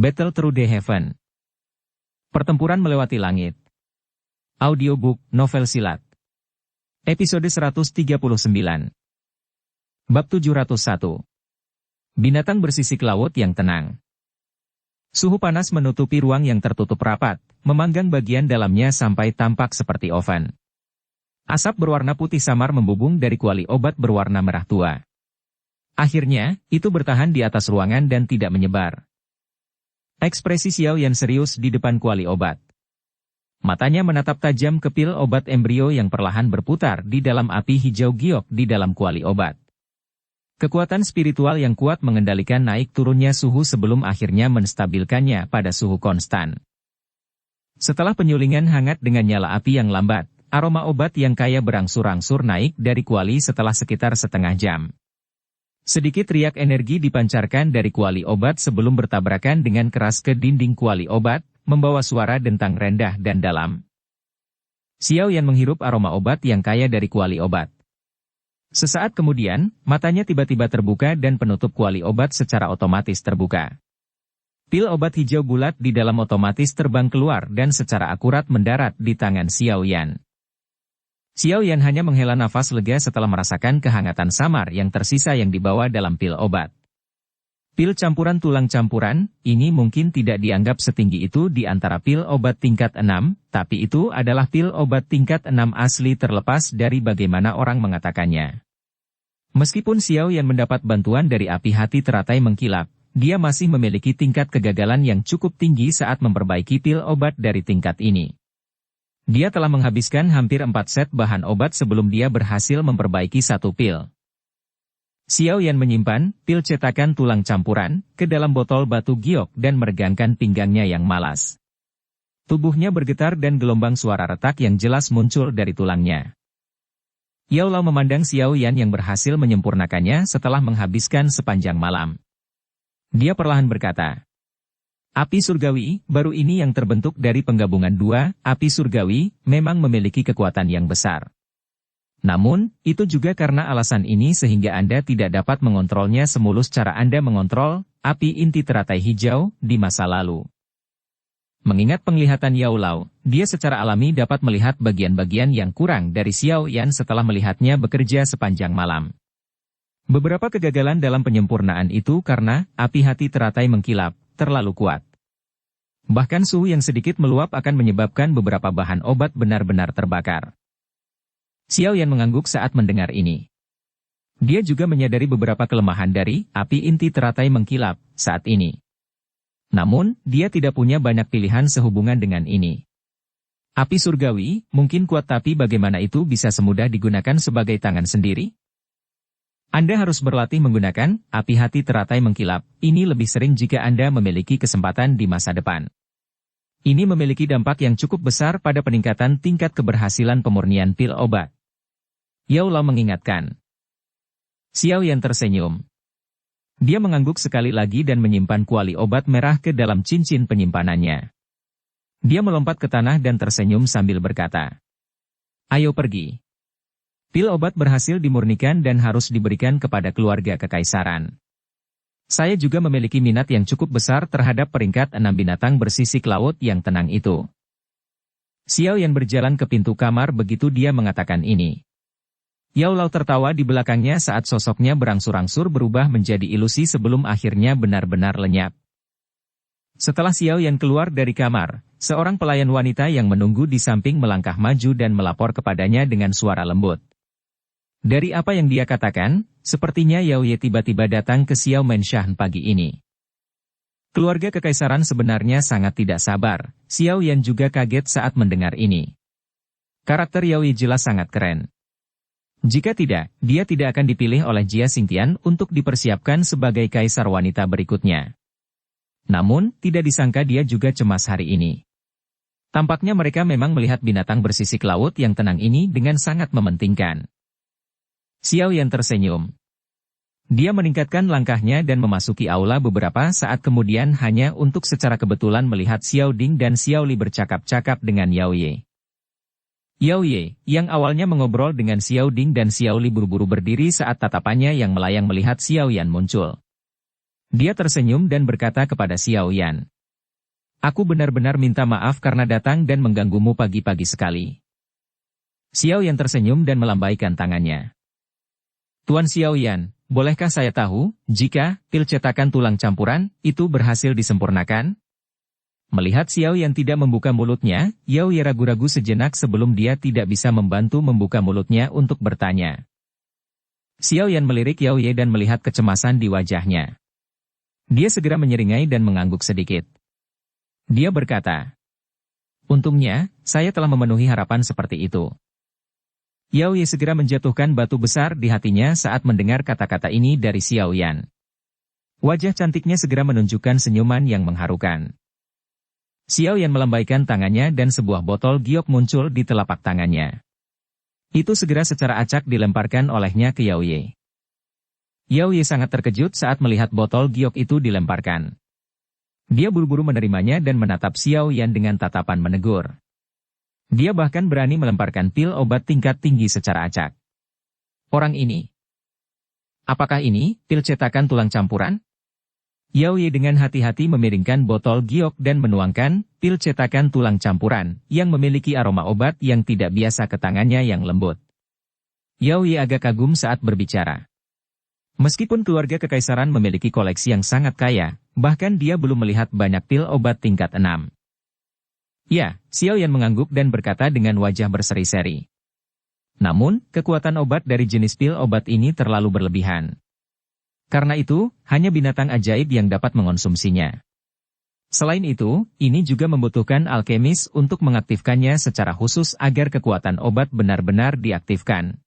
Battle Through the Heaven. Pertempuran melewati langit. Audiobook, novel silat. Episode 139. Bab 701. Binatang bersisik laut yang tenang. Suhu panas menutupi ruang yang tertutup rapat, memanggang bagian dalamnya sampai tampak seperti oven. Asap berwarna putih samar membubung dari kuali obat berwarna merah tua. Akhirnya, itu bertahan di atas ruangan dan tidak menyebar. Ekspresi Xiao Yan serius di depan kuali obat. Matanya menatap tajam ke pil obat embrio yang perlahan berputar di dalam api hijau giok di dalam kuali obat. Kekuatan spiritual yang kuat mengendalikan naik turunnya suhu sebelum akhirnya menstabilkannya pada suhu konstan. Setelah penyulingan hangat dengan nyala api yang lambat, aroma obat yang kaya berangsur-angsur naik dari kuali setelah sekitar setengah jam. Sedikit riak energi dipancarkan dari kuali obat sebelum bertabrakan dengan keras ke dinding kuali obat, membawa suara dentang rendah dan dalam. Xiao Yan menghirup aroma obat yang kaya dari kuali obat. Sesaat kemudian, matanya tiba-tiba terbuka dan penutup kuali obat secara otomatis terbuka. Pil obat hijau bulat di dalam otomatis terbang keluar dan secara akurat mendarat di tangan Xiao Yan. Xiao Yan hanya menghela nafas lega setelah merasakan kehangatan samar yang tersisa yang dibawa dalam pil obat. Pil campuran tulang campuran, ini mungkin tidak dianggap setinggi itu di antara pil obat tingkat 6, tapi itu adalah pil obat tingkat 6 asli terlepas dari bagaimana orang mengatakannya. Meskipun Xiao Yan mendapat bantuan dari api hati teratai mengkilap, dia masih memiliki tingkat kegagalan yang cukup tinggi saat memperbaiki pil obat dari tingkat ini. Dia telah menghabiskan hampir 4 set bahan obat sebelum dia berhasil memperbaiki satu pil. Xiao Yan menyimpan pil cetakan tulang campuran ke dalam botol batu giok dan meregangkan pinggangnya yang malas. Tubuhnya bergetar dan gelombang suara retak yang jelas muncul dari tulangnya. Yao Lao memandang Xiao Yan yang berhasil menyempurnakannya setelah menghabiskan sepanjang malam. Dia perlahan berkata, "Api surgawi, baru ini yang terbentuk dari penggabungan dua, api surgawi, memang memiliki kekuatan yang besar. Namun, itu juga karena alasan ini sehingga Anda tidak dapat mengontrolnya semulus cara Anda mengontrol api inti teratai hijau di masa lalu." Mengingat penglihatan Yao Lao, dia secara alami dapat melihat bagian-bagian yang kurang dari Xiao Yan setelah melihatnya bekerja sepanjang malam. Beberapa kegagalan dalam penyempurnaan itu karena api hati teratai mengkilap terlalu kuat. Bahkan suhu yang sedikit meluap akan menyebabkan beberapa bahan obat benar-benar terbakar. Xiao Yan mengangguk saat mendengar ini. Dia juga menyadari beberapa kelemahan dari api inti teratai mengkilap saat ini. Namun, dia tidak punya banyak pilihan sehubungan dengan ini. Api surgawi mungkin kuat, tapi bagaimana itu bisa semudah digunakan sebagai tangan sendiri? Anda harus berlatih menggunakan api hati teratai mengkilap, ini lebih sering jika Anda memiliki kesempatan di masa depan. Ini memiliki dampak yang cukup besar pada peningkatan tingkat keberhasilan pemurnian pil obat. Yao Lao mengingatkan. Xiao Yan tersenyum. Dia mengangguk sekali lagi dan menyimpan kuali obat merah ke dalam cincin penyimpanannya. Dia melompat ke tanah dan tersenyum sambil berkata, "Ayo pergi." Pil obat berhasil dimurnikan dan harus diberikan kepada keluarga kekaisaran. Saya juga memiliki minat yang cukup besar terhadap peringkat 6 binatang bersisik laut yang tenang itu. Xiao Yan berjalan ke pintu kamar begitu dia mengatakan ini. Yao Lao tertawa di belakangnya saat sosoknya berangsur-angsur berubah menjadi ilusi sebelum akhirnya benar-benar lenyap. Setelah Xiao Yan keluar dari kamar, seorang pelayan wanita yang menunggu di samping melangkah maju dan melapor kepadanya dengan suara lembut. Dari apa yang dia katakan, sepertinya Yao Ye tiba-tiba datang ke Xiao Menshan pagi ini. Keluarga kekaisaran sebenarnya sangat tidak sabar, Xiao Yan juga kaget saat mendengar ini. Karakter Yao Ye jelas sangat keren. Jika tidak, dia tidak akan dipilih oleh Jia Xingtian untuk dipersiapkan sebagai kaisar wanita berikutnya. Namun, tidak disangka dia juga cemas hari ini. Tampaknya mereka memang melihat binatang bersisik laut yang tenang ini dengan sangat mementingkan. Xiao Yan tersenyum. Dia meningkatkan langkahnya dan memasuki aula beberapa saat kemudian hanya untuk secara kebetulan melihat Xiao Ding dan Xiao Li bercakap-cakap dengan Yao Ye. Yao Ye, yang awalnya mengobrol dengan Xiao Ding dan Xiao Li buru-buru berdiri saat tatapannya yang melayang melihat Xiao Yan muncul. Dia tersenyum dan berkata kepada Xiao Yan. Aku benar-benar minta maaf karena datang dan mengganggumu pagi-pagi sekali. Xiao Yan tersenyum dan melambaikan tangannya. Tuan Xiao Yan, bolehkah saya tahu, jika pil cetakan tulang campuran itu berhasil disempurnakan? Melihat Xiao Yan tidak membuka mulutnya, Yao Ye ragu-ragu sejenak sebelum dia tidak bisa membantu membuka mulutnya untuk bertanya. Xiao Yan melirik Yao Ye dan melihat kecemasan di wajahnya. Dia segera menyeringai dan mengangguk sedikit. Dia berkata, untungnya, saya telah memenuhi harapan seperti itu. Yao Ye segera menjatuhkan batu besar di hatinya saat mendengar kata-kata ini dari Xiao Yan. Wajah cantiknya segera menunjukkan senyuman yang mengharukan. Xiao Yan melambaikan tangannya dan sebuah botol giok muncul di telapak tangannya. Itu segera secara acak dilemparkan olehnya ke Yao Ye. Yao Ye sangat terkejut saat melihat botol giok itu dilemparkan. Dia buru-buru menerimanya dan menatap Xiao Yan dengan tatapan menegur. Dia bahkan berani melemparkan pil obat tingkat tinggi secara acak. Orang ini. Apakah ini pil cetakan tulang campuran? Yao Ye dengan hati-hati memiringkan botol giok dan menuangkan pil cetakan tulang campuran yang memiliki aroma obat yang tidak biasa ke tangannya yang lembut. Yao Ye agak kagum saat berbicara. Meskipun keluarga kekaisaran memiliki koleksi yang sangat kaya, bahkan dia belum melihat banyak pil obat tingkat 6. Ya, Xiao Yan mengangguk dan berkata dengan wajah berseri-seri. Namun, kekuatan obat dari jenis pil obat ini terlalu berlebihan. Karena itu, hanya binatang ajaib yang dapat mengonsumsinya. Selain itu, ini juga membutuhkan alkemis untuk mengaktifkannya secara khusus agar kekuatan obat benar-benar diaktifkan.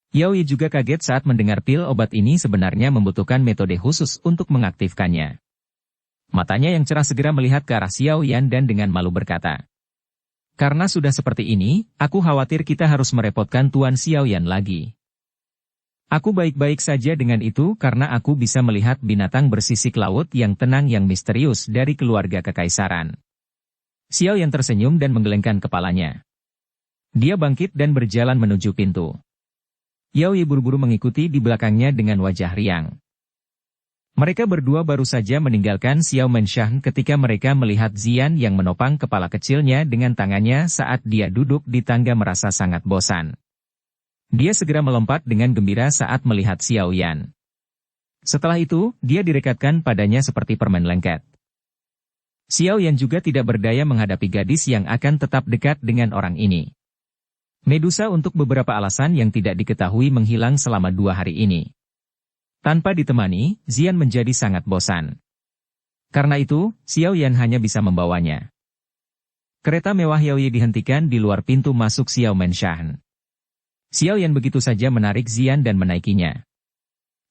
Yao Ye juga kaget saat mendengar pil obat ini sebenarnya membutuhkan metode khusus untuk mengaktifkannya. Matanya yang cerah segera melihat ke arah Xiao Yan dan dengan malu berkata. Karena sudah seperti ini, aku khawatir kita harus merepotkan Tuan Xiao Yan lagi. Aku baik-baik saja dengan itu karena aku bisa melihat binatang bersisik laut yang tenang yang misterius dari keluarga kekaisaran. Xiao Yan tersenyum dan menggelengkan kepalanya. Dia bangkit dan berjalan menuju pintu. Yao Ye buru-buru mengikuti di belakangnya dengan wajah riang. Mereka berdua baru saja meninggalkan Xiao Menshan ketika mereka melihat Zian yang menopang kepala kecilnya dengan tangannya saat dia duduk di tangga merasa sangat bosan. Dia segera melompat dengan gembira saat melihat Xiao Yan. Setelah itu, dia direkatkan padanya seperti permen lengket. Xiao Yan juga tidak berdaya menghadapi gadis yang akan tetap dekat dengan orang ini. Medusa untuk beberapa alasan yang tidak diketahui menghilang selama 2 hari ini. Tanpa ditemani, Zian menjadi sangat bosan. Karena itu, Xiao Yan hanya bisa membawanya. Kereta mewah Yao Ye dihentikan di luar pintu masuk Xiao Menshan. Xiao Yan begitu saja menarik Zian dan menaikinya.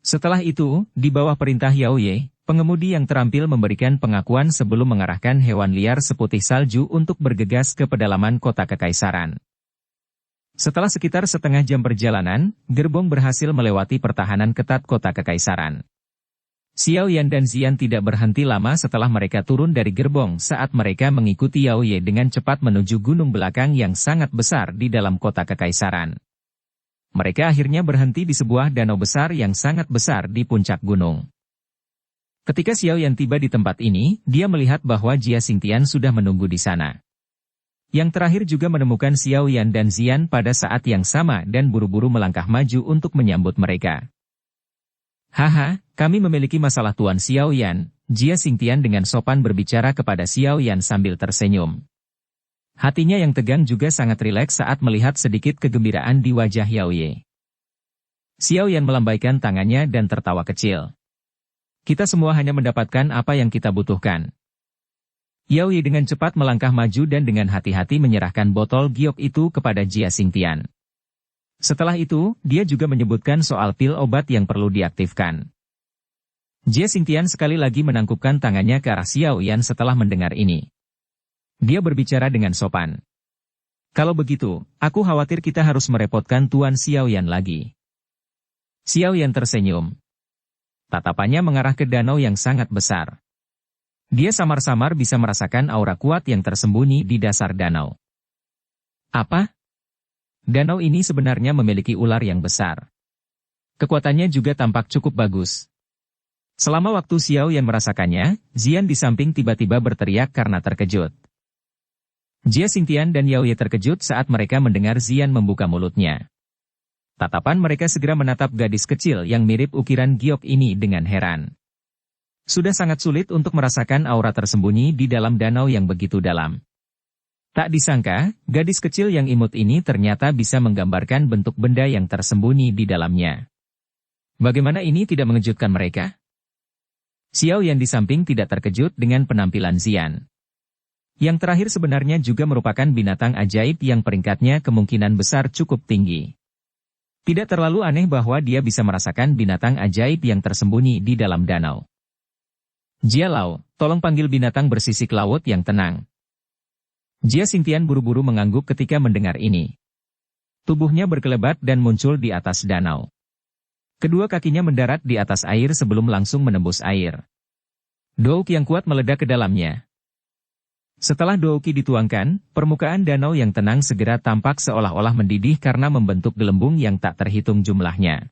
Setelah itu, di bawah perintah Yao Ye, pengemudi yang terampil memberikan pengakuan sebelum mengarahkan hewan liar seputih salju untuk bergegas ke pedalaman kota kekaisaran. Setelah sekitar setengah jam perjalanan, gerbong berhasil melewati pertahanan ketat kota kekaisaran. Xiao Yan dan Zian tidak berhenti lama setelah mereka turun dari gerbong saat mereka mengikuti Yao Ye dengan cepat menuju gunung belakang yang sangat besar di dalam kota kekaisaran. Mereka akhirnya berhenti di sebuah danau besar yang sangat besar di puncak gunung. Ketika Xiao Yan tiba di tempat ini, dia melihat bahwa Jia Xingtian sudah menunggu di sana. Yang terakhir juga menemukan Xiao Yan dan Zian pada saat yang sama dan buru-buru melangkah maju untuk menyambut mereka. Haha, kami memiliki masalah Tuan Xiao Yan, Jia Xingtian dengan sopan berbicara kepada Xiao Yan sambil tersenyum. Hatinya yang tegang juga sangat rileks saat melihat sedikit kegembiraan di wajah Yao Ye. Xiao Yan melambaikan tangannya dan tertawa kecil. Kita semua hanya mendapatkan apa yang kita butuhkan. Yao Ye dengan cepat melangkah maju dan dengan hati-hati menyerahkan botol giok itu kepada Jia Xingtian. Setelah itu, dia juga menyebutkan soal pil obat yang perlu diaktifkan. Jia Xingtian sekali lagi menangkupkan tangannya ke arah Xiao Yan setelah mendengar ini. Dia berbicara dengan sopan. Kalau begitu, aku khawatir kita harus merepotkan Tuan Xiao Yan lagi. Xiao Yan tersenyum. Tatapannya mengarah ke danau yang sangat besar. Dia samar-samar bisa merasakan aura kuat yang tersembunyi di dasar danau. Apa? Danau ini sebenarnya memiliki ular yang besar. Kekuatannya juga tampak cukup bagus. Selama waktu Xiao Yan merasakannya, Zian di samping tiba-tiba berteriak karena terkejut. Jia Xingtian dan Yao Ye terkejut saat mereka mendengar Zian membuka mulutnya. Tatapan mereka segera menatap gadis kecil yang mirip ukiran giok ini dengan heran. Sudah sangat sulit untuk merasakan aura tersembunyi di dalam danau yang begitu dalam. Tak disangka, gadis kecil yang imut ini ternyata bisa menggambarkan bentuk benda yang tersembunyi di dalamnya. Bagaimana ini tidak mengejutkan mereka? Xiao Yan di samping tidak terkejut dengan penampilan Zian. Yang terakhir sebenarnya juga merupakan binatang ajaib yang peringkatnya kemungkinan besar cukup tinggi. Tidak terlalu aneh bahwa dia bisa merasakan binatang ajaib yang tersembunyi di dalam danau. Jia Lao, tolong panggil binatang bersisik laut yang tenang. Jia Xingtian buru-buru mengangguk ketika mendengar ini. Tubuhnya berkelebat dan muncul di atas danau. Kedua kakinya mendarat di atas air sebelum langsung menembus air. Douki yang kuat meledak ke dalamnya. Setelah douki dituangkan, permukaan danau yang tenang segera tampak seolah-olah mendidih karena membentuk gelembung yang tak terhitung jumlahnya.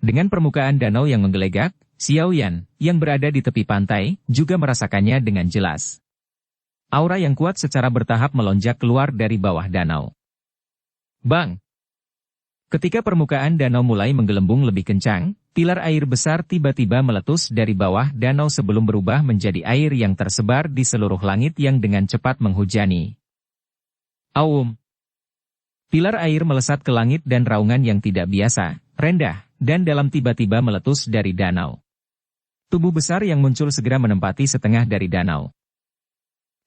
Dengan permukaan danau yang menggelegak, Xiao Yan, yang berada di tepi pantai, juga merasakannya dengan jelas. Aura yang kuat secara bertahap melonjak keluar dari bawah danau. Bang! Ketika permukaan danau mulai menggelembung lebih kencang, pilar air besar tiba-tiba meletus dari bawah danau sebelum berubah menjadi air yang tersebar di seluruh langit yang dengan cepat menghujani. Aum! Pilar air melesat ke langit dan raungan yang tidak biasa, rendah, dan dalam tiba-tiba meletus dari danau. Tubuh besar yang muncul segera menempati setengah dari danau.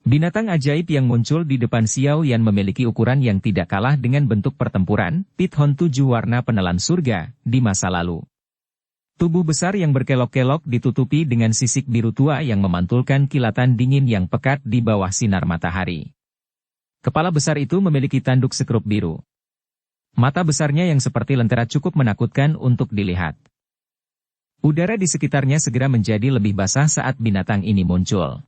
Binatang ajaib yang muncul di depan Xiao Yan memiliki ukuran yang tidak kalah dengan bentuk pertempuran, Pithon 7 warna penelan surga, di masa lalu. Tubuh besar yang berkelok-kelok ditutupi dengan sisik biru tua yang memantulkan kilatan dingin yang pekat di bawah sinar matahari. Kepala besar itu memiliki tanduk sekrup biru. Mata besarnya yang seperti lentera cukup menakutkan untuk dilihat. Udara di sekitarnya segera menjadi lebih basah saat binatang ini muncul.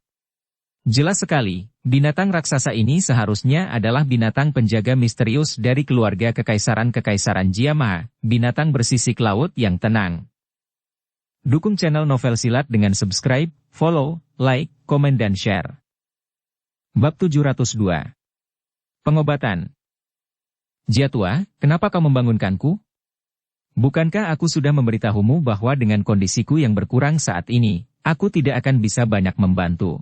Jelas sekali, binatang raksasa ini seharusnya adalah binatang penjaga misterius dari keluarga kekaisaran-kekaisaran Jiama, binatang bersisik laut yang tenang. Dukung channel Novel Silat dengan subscribe, follow, like, komen dan share. Bab 702. Pengobatan. Jia tua, kenapa kau membangunkanku? Bukankah aku sudah memberitahumu bahwa dengan kondisiku yang berkurang saat ini, aku tidak akan bisa banyak membantu.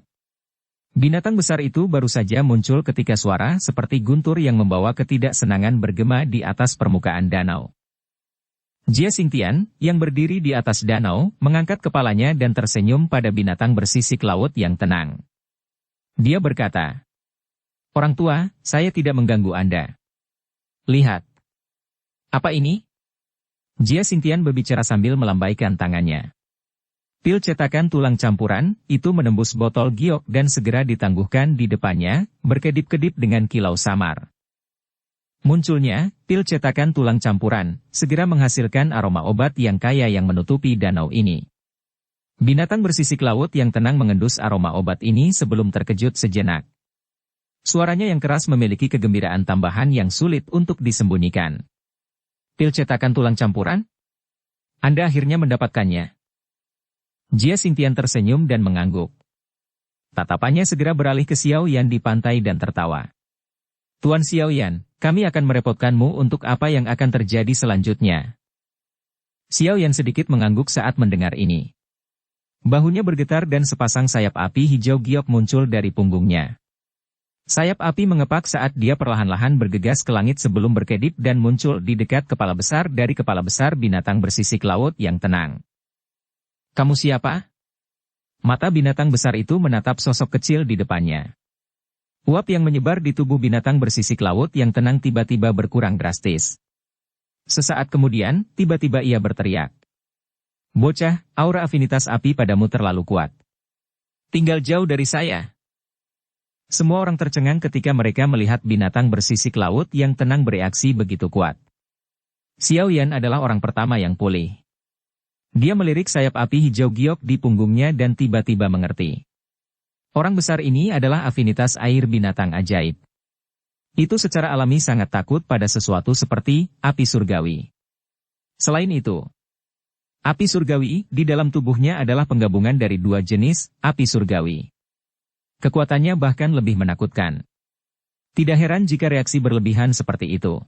Binatang besar itu baru saja muncul ketika suara seperti guntur yang membawa ketidaksenangan bergema di atas permukaan danau. Jia Xingtian, yang berdiri di atas danau, mengangkat kepalanya dan tersenyum pada binatang bersisik laut yang tenang. Dia berkata, "Orang tua, saya tidak mengganggu Anda. Lihat. Apa ini?" Jia Xingtian berbicara sambil melambaikan tangannya. Pil cetakan tulang campuran, itu menembus botol giok dan segera ditangguhkan di depannya, berkedip-kedip dengan kilau samar. Munculnya, pil cetakan tulang campuran, segera menghasilkan aroma obat yang kaya yang menutupi danau ini. Binatang bersisik laut yang tenang mengendus aroma obat ini sebelum terkejut sejenak. Suaranya yang keras memiliki kegembiraan tambahan yang sulit untuk disembunyikan. Pil cetakan tulang campuran? Anda akhirnya mendapatkannya. Jia Xingtian tersenyum dan mengangguk. Tatapannya segera beralih ke Xiao Yan di pantai dan tertawa. Tuan Xiao Yan, kami akan merepotkanmu untuk apa yang akan terjadi selanjutnya. Xiao Yan sedikit mengangguk saat mendengar ini. Bahunya bergetar dan sepasang sayap api hijau giok muncul dari punggungnya. Sayap api mengepak saat dia perlahan-lahan bergegas ke langit sebelum berkedip dan muncul di dekat kepala besar dari kepala besar binatang bersisik laut yang tenang. Kamu siapa? Mata binatang besar itu menatap sosok kecil di depannya. Uap yang menyebar di tubuh binatang bersisik laut yang tenang tiba-tiba berkurang drastis. Sesaat kemudian, tiba-tiba ia berteriak. Bocah, aura afinitas api padamu terlalu kuat. Tinggal jauh dari saya. Semua orang tercengang ketika mereka melihat binatang bersisik laut yang tenang bereaksi begitu kuat. Xiao Yan adalah orang pertama yang pulih. Dia melirik sayap api hijau giok di punggungnya dan tiba-tiba mengerti. Orang besar ini adalah afinitas air binatang ajaib. Itu secara alami sangat takut pada sesuatu seperti api surgawi. Selain itu, Api surgawi di dalam tubuhnya adalah penggabungan dari dua jenis api surgawi. Kekuatannya bahkan lebih menakutkan. Tidak heran jika reaksi berlebihan seperti itu.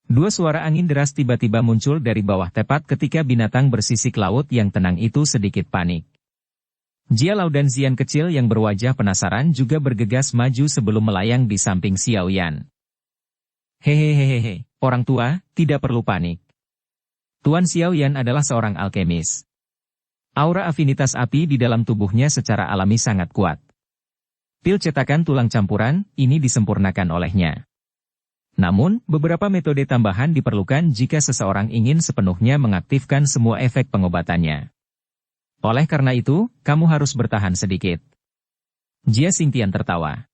Dua suara angin deras tiba-tiba muncul dari bawah tepat ketika binatang bersisik laut yang tenang itu sedikit panik. Jia Lao dan Zian kecil yang berwajah penasaran juga bergegas maju sebelum melayang di samping Xiao Yan. Hehehehe, orang tua, tidak perlu panik. Tuan Xiao Yan adalah seorang alkemis. Aura afinitas api di dalam tubuhnya secara alami sangat kuat. Pil cetakan tulang campuran, ini disempurnakan olehnya. Namun, beberapa metode tambahan diperlukan jika seseorang ingin sepenuhnya mengaktifkan semua efek pengobatannya. Oleh karena itu, kamu harus bertahan sedikit. Jia Xingtian tertawa.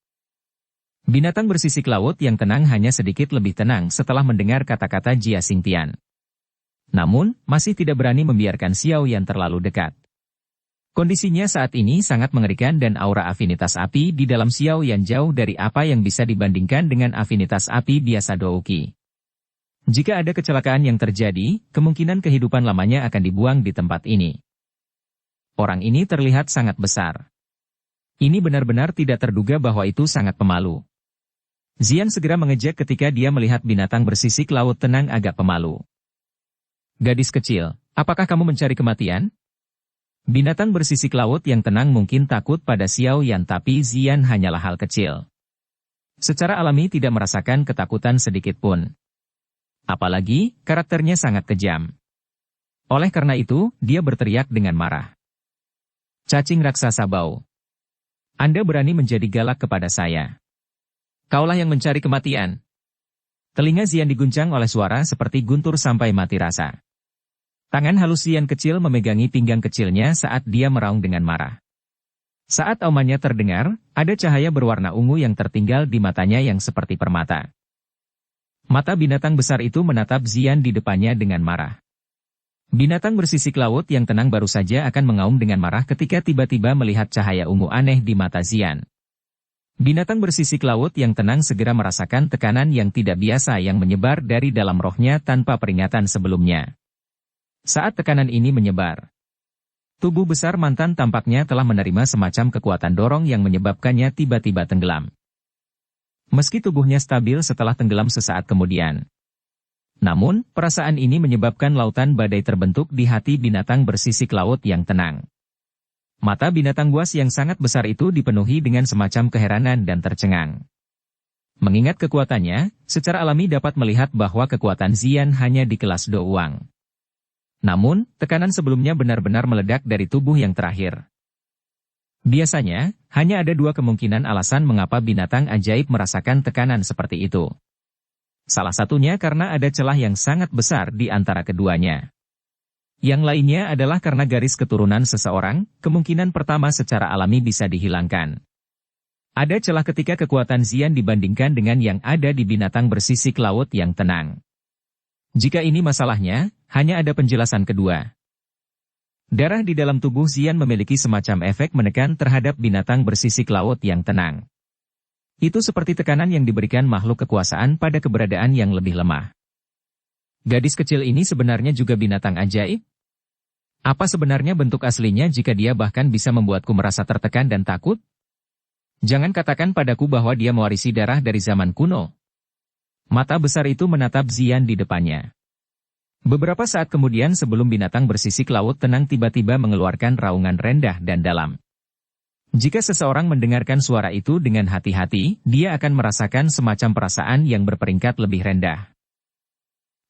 Binatang bersisik laut yang tenang hanya sedikit lebih tenang setelah mendengar kata-kata Jia Xingtian. Namun, masih tidak berani membiarkan Xiao Yan terlalu dekat. Kondisinya saat ini sangat mengerikan dan aura afinitas api di dalam Xiao Yan jauh dari apa yang bisa dibandingkan dengan afinitas api biasa Douqi. Jika ada kecelakaan yang terjadi, kemungkinan kehidupan lamanya akan dibuang di tempat ini. Orang ini terlihat sangat besar. Ini benar-benar tidak terduga bahwa itu sangat pemalu. Zian segera mengejek ketika dia melihat binatang bersisik laut tenang agak pemalu. Gadis kecil, apakah kamu mencari kematian? Binatang bersisik laut yang tenang mungkin takut pada Xiao Yan tapi Zian hanyalah hal kecil. Secara alami tidak merasakan ketakutan sedikit pun. Apalagi, karakternya sangat kejam. Oleh karena itu, dia berteriak dengan marah. Cacing raksasa bau. Anda berani menjadi galak kepada saya. Kaulah yang mencari kematian. Telinga Zian diguncang oleh suara seperti guntur sampai mati rasa. Tangan halus Zian kecil memegangi pinggang kecilnya saat dia meraung dengan marah. Saat aumannya terdengar, ada cahaya berwarna ungu yang tertinggal di matanya yang seperti permata. Mata binatang besar itu menatap Zian di depannya dengan marah. Binatang bersisik laut yang tenang baru saja akan mengaum dengan marah ketika tiba-tiba melihat cahaya ungu aneh di mata Zian. Binatang bersisik laut yang tenang segera merasakan tekanan yang tidak biasa yang menyebar dari dalam rohnya tanpa peringatan sebelumnya. Saat tekanan ini menyebar, tubuh besar mantan tampaknya telah menerima semacam kekuatan dorong yang menyebabkannya tiba-tiba tenggelam. Meski tubuhnya stabil setelah tenggelam sesaat kemudian. Namun, perasaan ini menyebabkan lautan badai terbentuk di hati binatang bersisik laut yang tenang. Mata binatang buas yang sangat besar itu dipenuhi dengan semacam keheranan dan tercengang. Mengingat kekuatannya, secara alami dapat melihat bahwa kekuatan Zian hanya di kelas Douang. Namun, tekanan sebelumnya benar-benar meledak dari tubuh yang terakhir. Biasanya, hanya ada dua kemungkinan alasan mengapa binatang ajaib merasakan tekanan seperti itu. Salah satunya karena ada celah yang sangat besar di antara keduanya. Yang lainnya adalah karena garis keturunan seseorang, kemungkinan pertama secara alami bisa dihilangkan. Ada celah ketika kekuatan Zian dibandingkan dengan yang ada di binatang bersisik laut yang tenang. Jika ini masalahnya, hanya ada penjelasan kedua. Darah di dalam tubuh Zian memiliki semacam efek menekan terhadap binatang bersisik laut yang tenang. Itu seperti tekanan yang diberikan makhluk kekuasaan pada keberadaan yang lebih lemah. Gadis kecil ini sebenarnya juga binatang ajaib? Apa sebenarnya bentuk aslinya jika dia bahkan bisa membuatku merasa tertekan dan takut? Jangan katakan padaku bahwa dia mewarisi darah dari zaman kuno. Mata besar itu menatap Zian di depannya. Beberapa saat kemudian sebelum binatang bersisik laut tenang tiba-tiba mengeluarkan raungan rendah dan dalam. Jika seseorang mendengarkan suara itu dengan hati-hati, dia akan merasakan semacam perasaan yang berperingkat lebih rendah.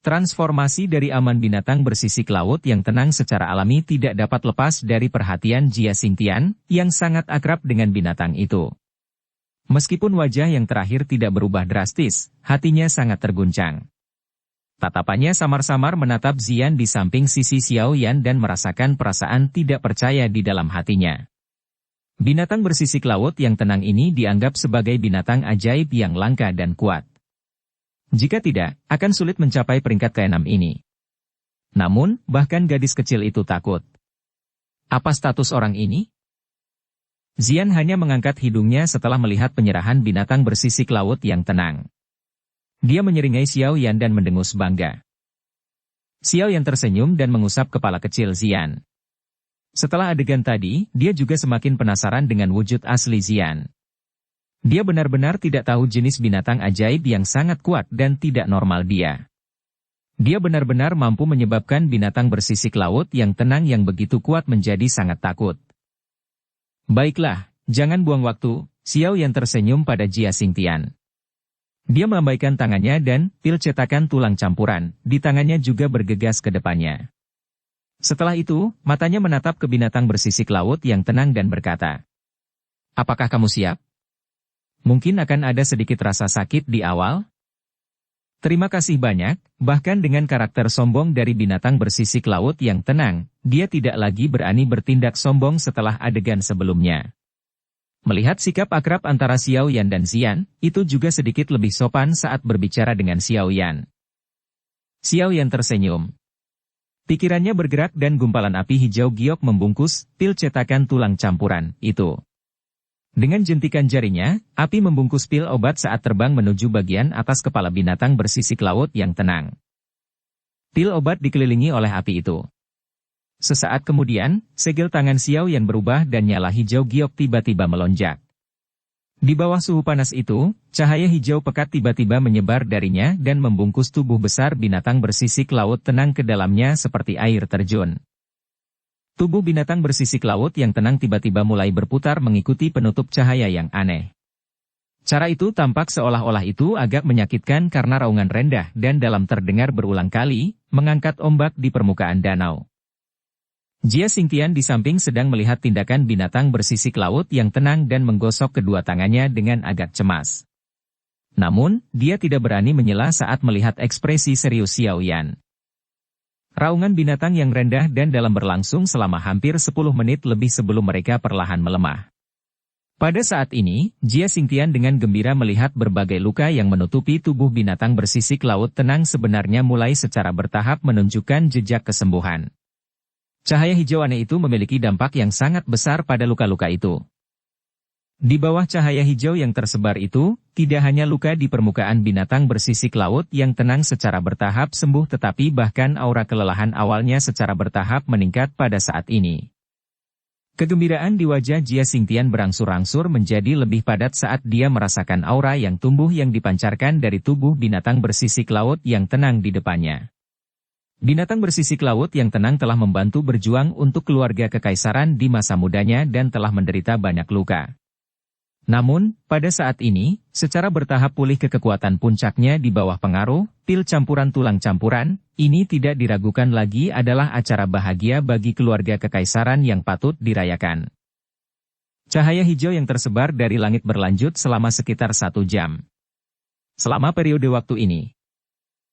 Transformasi dari aman binatang bersisik laut yang tenang secara alami tidak dapat lepas dari perhatian Jia Xingtian, yang sangat akrab dengan binatang itu. Meskipun wajah yang terakhir tidak berubah drastis, hatinya sangat terguncang. Tatapannya samar-samar menatap Zian di samping sisi Xiao Yan dan merasakan perasaan tidak percaya di dalam hatinya. Binatang bersisik laut yang tenang ini dianggap sebagai binatang ajaib yang langka dan kuat. Jika tidak, akan sulit mencapai peringkat ke-6 ini. Namun, bahkan gadis kecil itu takut. Apa status orang ini? Zian hanya mengangkat hidungnya setelah melihat penyerahan binatang bersisik laut yang tenang. Dia menyeringai Xiao Yan dan mendengus bangga. Xiao Yan tersenyum dan mengusap kepala kecil Xian. Setelah adegan tadi, dia juga semakin penasaran dengan wujud asli Xian. Dia benar-benar tidak tahu jenis binatang ajaib yang sangat kuat dan tidak normal dia. Dia benar-benar mampu menyebabkan binatang bersisik laut yang tenang yang begitu kuat menjadi sangat takut. Baiklah, jangan buang waktu, Xiao Yan tersenyum pada Jia Xingtian. Dia melambaikan tangannya dan pil cetakan tulang campuran, di tangannya juga bergegas ke depannya. Setelah itu, matanya menatap ke binatang bersisik laut yang tenang dan berkata, "Apakah kamu siap? Mungkin akan ada sedikit rasa sakit di awal?" Terima kasih banyak, bahkan dengan karakter sombong dari binatang bersisik laut yang tenang, dia tidak lagi berani bertindak sombong setelah adegan sebelumnya. Melihat sikap akrab antara Xiao Yan dan Xian, itu juga sedikit lebih sopan saat berbicara dengan Xiao Yan. Xiao Yan tersenyum. Pikirannya bergerak dan gumpalan api hijau giok membungkus pil cetakan tulang campuran itu. Dengan jentikan jarinya, api membungkus pil obat saat terbang menuju bagian atas kepala binatang bersisik laut yang tenang. Pil obat dikelilingi oleh api itu. Sesaat kemudian, segel tangan Xiao Yan berubah dan nyala hijau giok tiba-tiba melonjak. Di bawah suhu panas itu, cahaya hijau pekat tiba-tiba menyebar darinya dan membungkus tubuh besar binatang bersisik laut tenang ke dalamnya seperti air terjun. Tubuh binatang bersisik laut yang tenang tiba-tiba mulai berputar mengikuti penutup cahaya yang aneh. Cara itu tampak seolah-olah itu agak menyakitkan karena raungan rendah dan dalam terdengar berulang kali, mengangkat ombak di permukaan danau. Jia Xingtian di samping sedang melihat tindakan binatang bersisik laut yang tenang dan menggosok kedua tangannya dengan agak cemas. Namun, dia tidak berani menyela saat melihat ekspresi serius Xiao Yan. Raungan binatang yang rendah dan dalam berlangsung selama hampir 10 menit lebih sebelum mereka perlahan melemah. Pada saat ini, Jia Xingtian dengan gembira melihat berbagai luka yang menutupi tubuh binatang bersisik laut tenang sebenarnya mulai secara bertahap menunjukkan jejak kesembuhan. Cahaya hijau aneh itu memiliki dampak yang sangat besar pada luka-luka itu. Di bawah cahaya hijau yang tersebar itu, tidak hanya luka di permukaan binatang bersisik laut yang tenang secara bertahap sembuh tetapi bahkan aura kelelahan awalnya secara bertahap meningkat pada saat ini. Kegembiraan di wajah Jia Xingtian berangsur-angsur menjadi lebih padat saat dia merasakan aura yang tumbuh yang dipancarkan dari tubuh binatang bersisik laut yang tenang di depannya. Binatang bersisik laut yang tenang telah membantu berjuang untuk keluarga kekaisaran di masa mudanya dan telah menderita banyak luka. Namun, pada saat ini, secara bertahap pulih ke kekuatan puncaknya di bawah pengaruh pil campuran tulang campuran, ini tidak diragukan lagi adalah acara bahagia bagi keluarga kekaisaran yang patut dirayakan. Cahaya hijau yang tersebar dari langit berlanjut selama sekitar 1 jam. Selama periode waktu ini,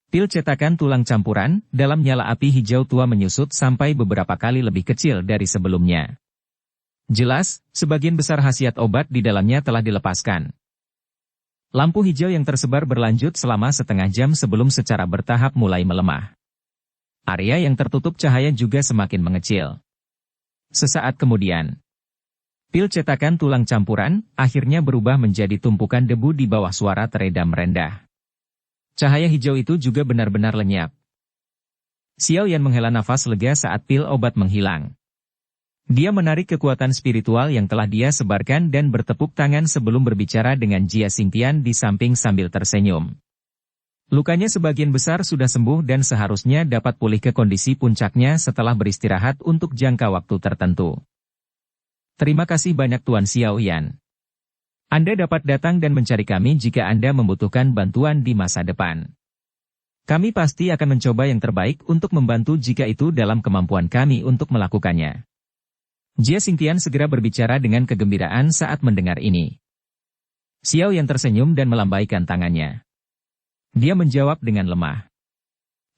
pil cetakan tulang campuran dalam nyala api hijau tua menyusut sampai beberapa kali lebih kecil dari sebelumnya. Jelas, sebagian besar khasiat obat di dalamnya telah dilepaskan. Lampu hijau yang tersebar berlanjut selama setengah jam sebelum secara bertahap mulai melemah. Area yang tertutup cahaya juga semakin mengecil. Sesaat kemudian, pil cetakan tulang campuran akhirnya berubah menjadi tumpukan debu di bawah suara teredam rendah. Cahaya hijau itu juga benar-benar lenyap. Xiao Yan menghela nafas lega saat pil obat menghilang. Dia menarik kekuatan spiritual yang telah dia sebarkan dan bertepuk tangan sebelum berbicara dengan Jia Xingtian di samping sambil tersenyum. Lukanya sebagian besar sudah sembuh dan seharusnya dapat pulih ke kondisi puncaknya setelah beristirahat untuk jangka waktu tertentu. Terima kasih banyak Tuan Xiao Yan. Anda dapat datang dan mencari kami jika Anda membutuhkan bantuan di masa depan. Kami pasti akan mencoba yang terbaik untuk membantu jika itu dalam kemampuan kami untuk melakukannya. Jia Xingtian segera berbicara dengan kegembiraan saat mendengar ini. Xiao Yan tersenyum dan melambaikan tangannya. Dia menjawab dengan lemah.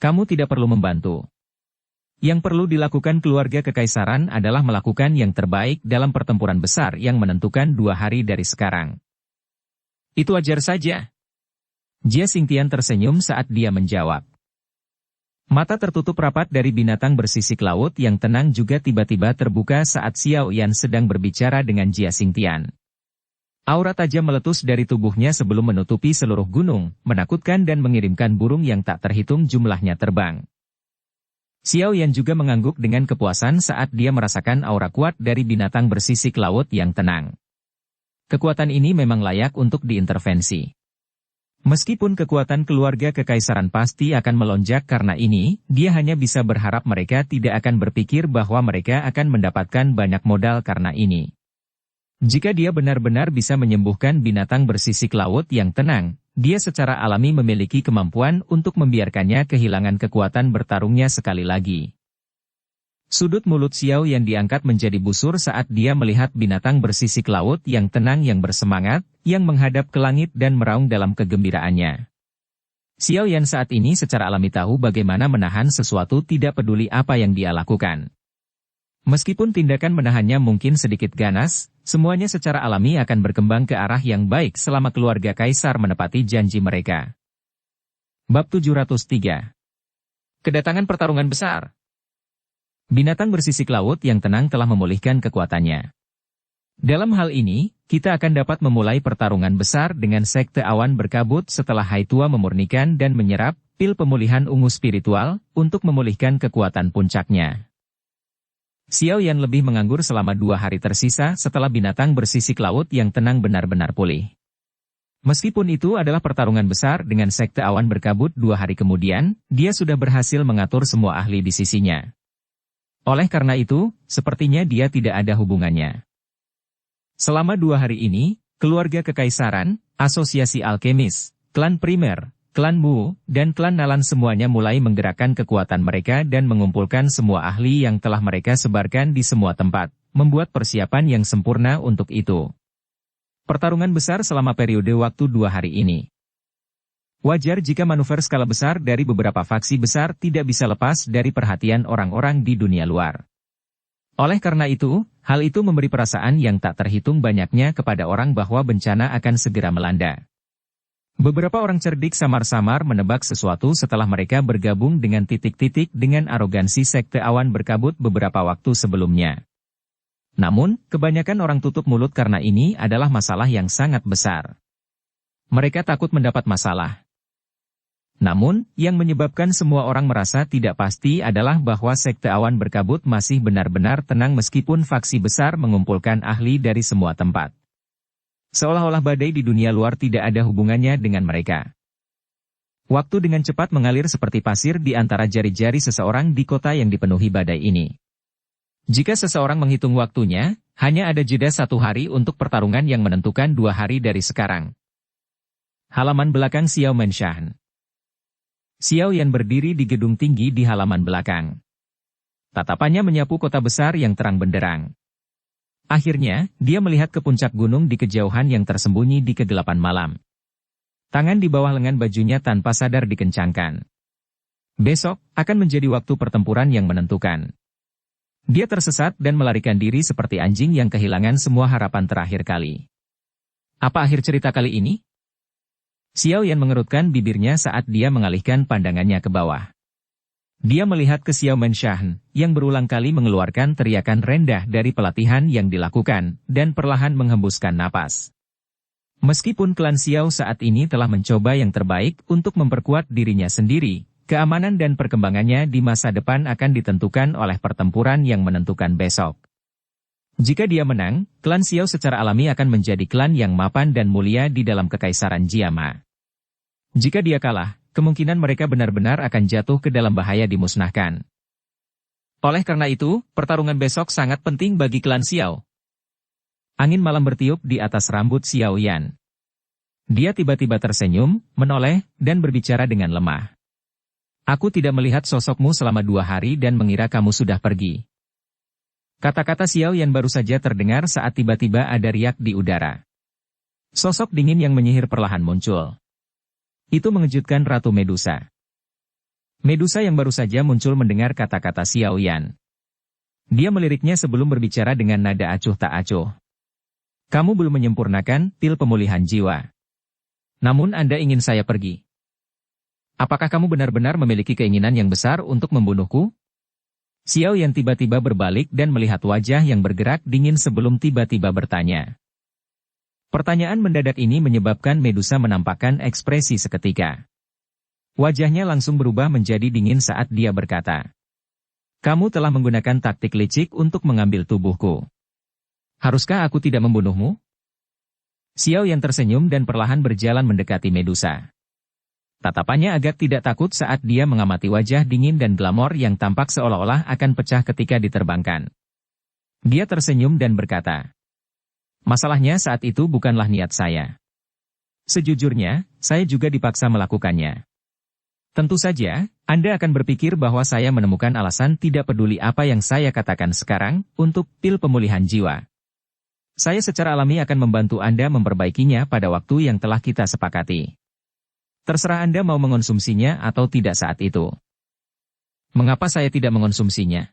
Kamu tidak perlu membantu. Yang perlu dilakukan keluarga kekaisaran adalah melakukan yang terbaik dalam pertempuran besar yang menentukan 2 hari dari sekarang. Itu wajar saja. Jia Xingtian tersenyum saat dia menjawab. Mata tertutup rapat dari binatang bersisik laut yang tenang juga tiba-tiba terbuka saat Xiao Yan sedang berbicara dengan Jia Xingtian. Aura tajam meletus dari tubuhnya sebelum menutupi seluruh gunung, menakutkan dan mengirimkan burung yang tak terhitung jumlahnya terbang. Xiao Yan juga mengangguk dengan kepuasan saat dia merasakan aura kuat dari binatang bersisik laut yang tenang. Kekuatan ini memang layak untuk diintervensi. Meskipun kekuatan keluarga kekaisaran pasti akan melonjak karena ini, dia hanya bisa berharap mereka tidak akan berpikir bahwa mereka akan mendapatkan banyak modal karena ini. Jika dia benar-benar bisa menyembuhkan binatang bersisik laut yang tenang, dia secara alami memiliki kemampuan untuk membiarkannya kehilangan kekuatan bertarungnya sekali lagi. Sudut mulut Xiao yang diangkat menjadi busur saat dia melihat binatang bersisik laut yang tenang yang bersemangat, yang menghadap ke langit dan meraung dalam kegembiraannya. Xiao Yan saat ini secara alami tahu bagaimana menahan sesuatu tidak peduli apa yang dia lakukan. Meskipun tindakan menahannya mungkin sedikit ganas, semuanya secara alami akan berkembang ke arah yang baik selama keluarga kaisar menepati janji mereka. Bab 703. Kedatangan pertarungan besar. Binatang bersisik laut yang tenang telah memulihkan kekuatannya. Dalam hal ini, kita akan dapat memulai pertarungan besar dengan sekte awan berkabut setelah Haitua memurnikan dan menyerap pil pemulihan ungu spiritual untuk memulihkan kekuatan puncaknya. Xiao Yan lebih menganggur selama 2 hari tersisa setelah binatang bersisik laut yang tenang benar-benar pulih. Meskipun itu adalah pertarungan besar dengan sekte awan berkabut 2 hari kemudian, dia sudah berhasil mengatur semua ahli di sisinya. Oleh karena itu, sepertinya dia tidak ada hubungannya. Selama 2 hari ini, keluarga kekaisaran, asosiasi alkemis, klan primer, klan Mu, dan klan Nalan semuanya mulai menggerakkan kekuatan mereka dan mengumpulkan semua ahli yang telah mereka sebarkan di semua tempat, membuat persiapan yang sempurna untuk itu. Pertarungan besar selama periode waktu 2 hari ini. Wajar jika manuver skala besar dari beberapa faksi besar tidak bisa lepas dari perhatian orang-orang di dunia luar. Oleh karena itu, hal itu memberi perasaan yang tak terhitung banyaknya kepada orang bahwa bencana akan segera melanda. Beberapa orang cerdik samar-samar menebak sesuatu setelah mereka bergabung dengan titik-titik dengan arogansi sekte awan berkabut beberapa waktu sebelumnya. Namun, kebanyakan orang tutup mulut karena ini adalah masalah yang sangat besar. Mereka takut mendapat masalah. Namun, yang menyebabkan semua orang merasa tidak pasti adalah bahwa sekte awan berkabut masih benar-benar tenang meskipun faksi besar mengumpulkan ahli dari semua tempat. Seolah-olah badai di dunia luar tidak ada hubungannya dengan mereka. Waktu dengan cepat mengalir seperti pasir di antara jari-jari seseorang di kota yang dipenuhi badai ini. Jika seseorang menghitung waktunya, hanya ada jeda 1 hari untuk pertarungan yang menentukan 2 hari dari sekarang. Halaman belakang Xiao Menshan. Xiao Yan berdiri di gedung tinggi di halaman belakang. Tatapannya menyapu kota besar yang terang benderang. Akhirnya, dia melihat ke puncak gunung di kejauhan yang tersembunyi di kegelapan malam. Tangan di bawah lengan bajunya tanpa sadar dikencangkan. Besok, akan menjadi waktu pertempuran yang menentukan. Dia tersesat dan melarikan diri seperti anjing yang kehilangan semua harapan terakhir kali. Apa akhir cerita kali ini? Xiao Yan mengerutkan bibirnya saat dia mengalihkan pandangannya ke bawah. Dia melihat ke Xiao Menshan, yang berulang kali mengeluarkan teriakan rendah dari pelatihan yang dilakukan, dan perlahan menghembuskan napas. Meskipun klan Xiao saat ini telah mencoba yang terbaik untuk memperkuat dirinya sendiri, keamanan dan perkembangannya di masa depan akan ditentukan oleh pertempuran yang menentukan besok. Jika dia menang, klan Xiao secara alami akan menjadi klan yang mapan dan mulia di dalam kekaisaran Jiama. Jika dia kalah, kemungkinan mereka benar-benar akan jatuh ke dalam bahaya dimusnahkan. Oleh karena itu, pertarungan besok sangat penting bagi klan Xiao. Angin malam bertiup di atas rambut Xiao Yan. Dia tiba-tiba tersenyum, menoleh, dan berbicara dengan lemah. Aku tidak melihat sosokmu selama 2 hari dan mengira kamu sudah pergi. Kata-kata Xiao Yan baru saja terdengar saat tiba-tiba ada riak di udara. Sosok dingin yang menyihir perlahan muncul. Itu mengejutkan Ratu Medusa. Medusa yang baru saja muncul mendengar kata-kata Xiao Yan. Dia meliriknya sebelum berbicara dengan nada acuh tak acuh. Kamu belum menyempurnakan pil pemulihan jiwa. Namun Anda ingin saya pergi. Apakah kamu benar-benar memiliki keinginan yang besar untuk membunuhku? Xiao Yan tiba-tiba berbalik dan melihat wajah yang bergerak dingin sebelum tiba-tiba bertanya. Pertanyaan mendadak ini menyebabkan Medusa menampakkan ekspresi seketika. Wajahnya langsung berubah menjadi dingin saat dia berkata. Kamu telah menggunakan taktik licik untuk mengambil tubuhku. Haruskah aku tidak membunuhmu? Xiao Yan tersenyum dan perlahan berjalan mendekati Medusa. Tatapannya agak tidak takut saat dia mengamati wajah dingin dan glamor yang tampak seolah-olah akan pecah ketika diterbangkan. Dia tersenyum dan berkata, "Masalahnya saat itu bukanlah niat saya. Sejujurnya, saya juga dipaksa melakukannya. Tentu saja, Anda akan berpikir bahwa saya menemukan alasan tidak peduli apa yang saya katakan sekarang untuk pil pemulihan jiwa. Saya secara alami akan membantu Anda memperbaikinya pada waktu yang telah kita sepakati. Terserah Anda mau mengonsumsinya atau tidak saat itu." Mengapa saya tidak mengonsumsinya?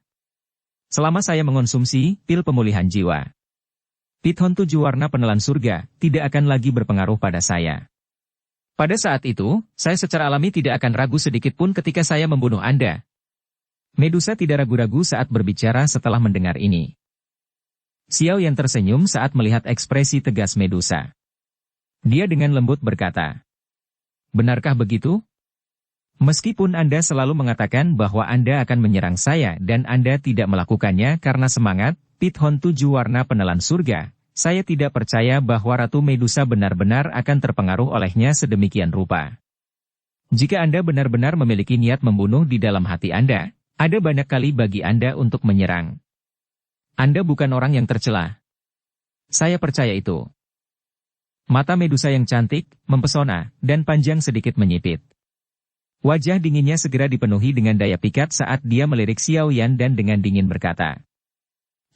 Selama saya mengonsumsi pil pemulihan jiwa, Pithon 7 warna penelan surga tidak akan lagi berpengaruh pada saya. Pada saat itu, saya secara alami tidak akan ragu sedikit pun ketika saya membunuh Anda. Medusa tidak ragu-ragu saat berbicara setelah mendengar ini. Xiao Yan tersenyum saat melihat ekspresi tegas Medusa. Dia dengan lembut berkata, "Benarkah begitu? Meskipun Anda selalu mengatakan bahwa Anda akan menyerang saya dan Anda tidak melakukannya karena semangat, Pithon 7 warna penelan surga, saya tidak percaya bahwa Ratu Medusa benar-benar akan terpengaruh olehnya sedemikian rupa. Jika Anda benar-benar memiliki niat membunuh di dalam hati Anda, ada banyak kali bagi Anda untuk menyerang. Anda bukan orang yang tercela. Saya percaya itu." Mata Medusa yang cantik, mempesona, dan panjang sedikit menyipit. Wajah dinginnya segera dipenuhi dengan daya pikat saat dia melirik Xiao Yan dan dengan dingin berkata,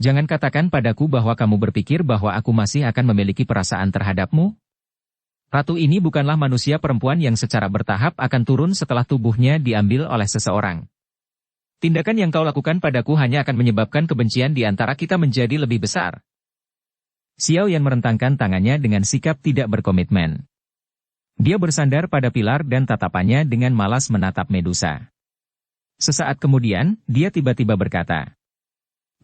"Jangan katakan padaku bahwa kamu berpikir bahwa aku masih akan memiliki perasaan terhadapmu. Ratu ini bukanlah manusia perempuan yang secara bertahap akan turun setelah tubuhnya diambil oleh seseorang. Tindakan yang kau lakukan padaku hanya akan menyebabkan kebencian di antara kita menjadi lebih besar." Xiao Yan merentangkan tangannya dengan sikap tidak berkomitmen. Dia bersandar pada pilar dan tatapannya dengan malas menatap Medusa. Sesaat kemudian, dia tiba-tiba berkata,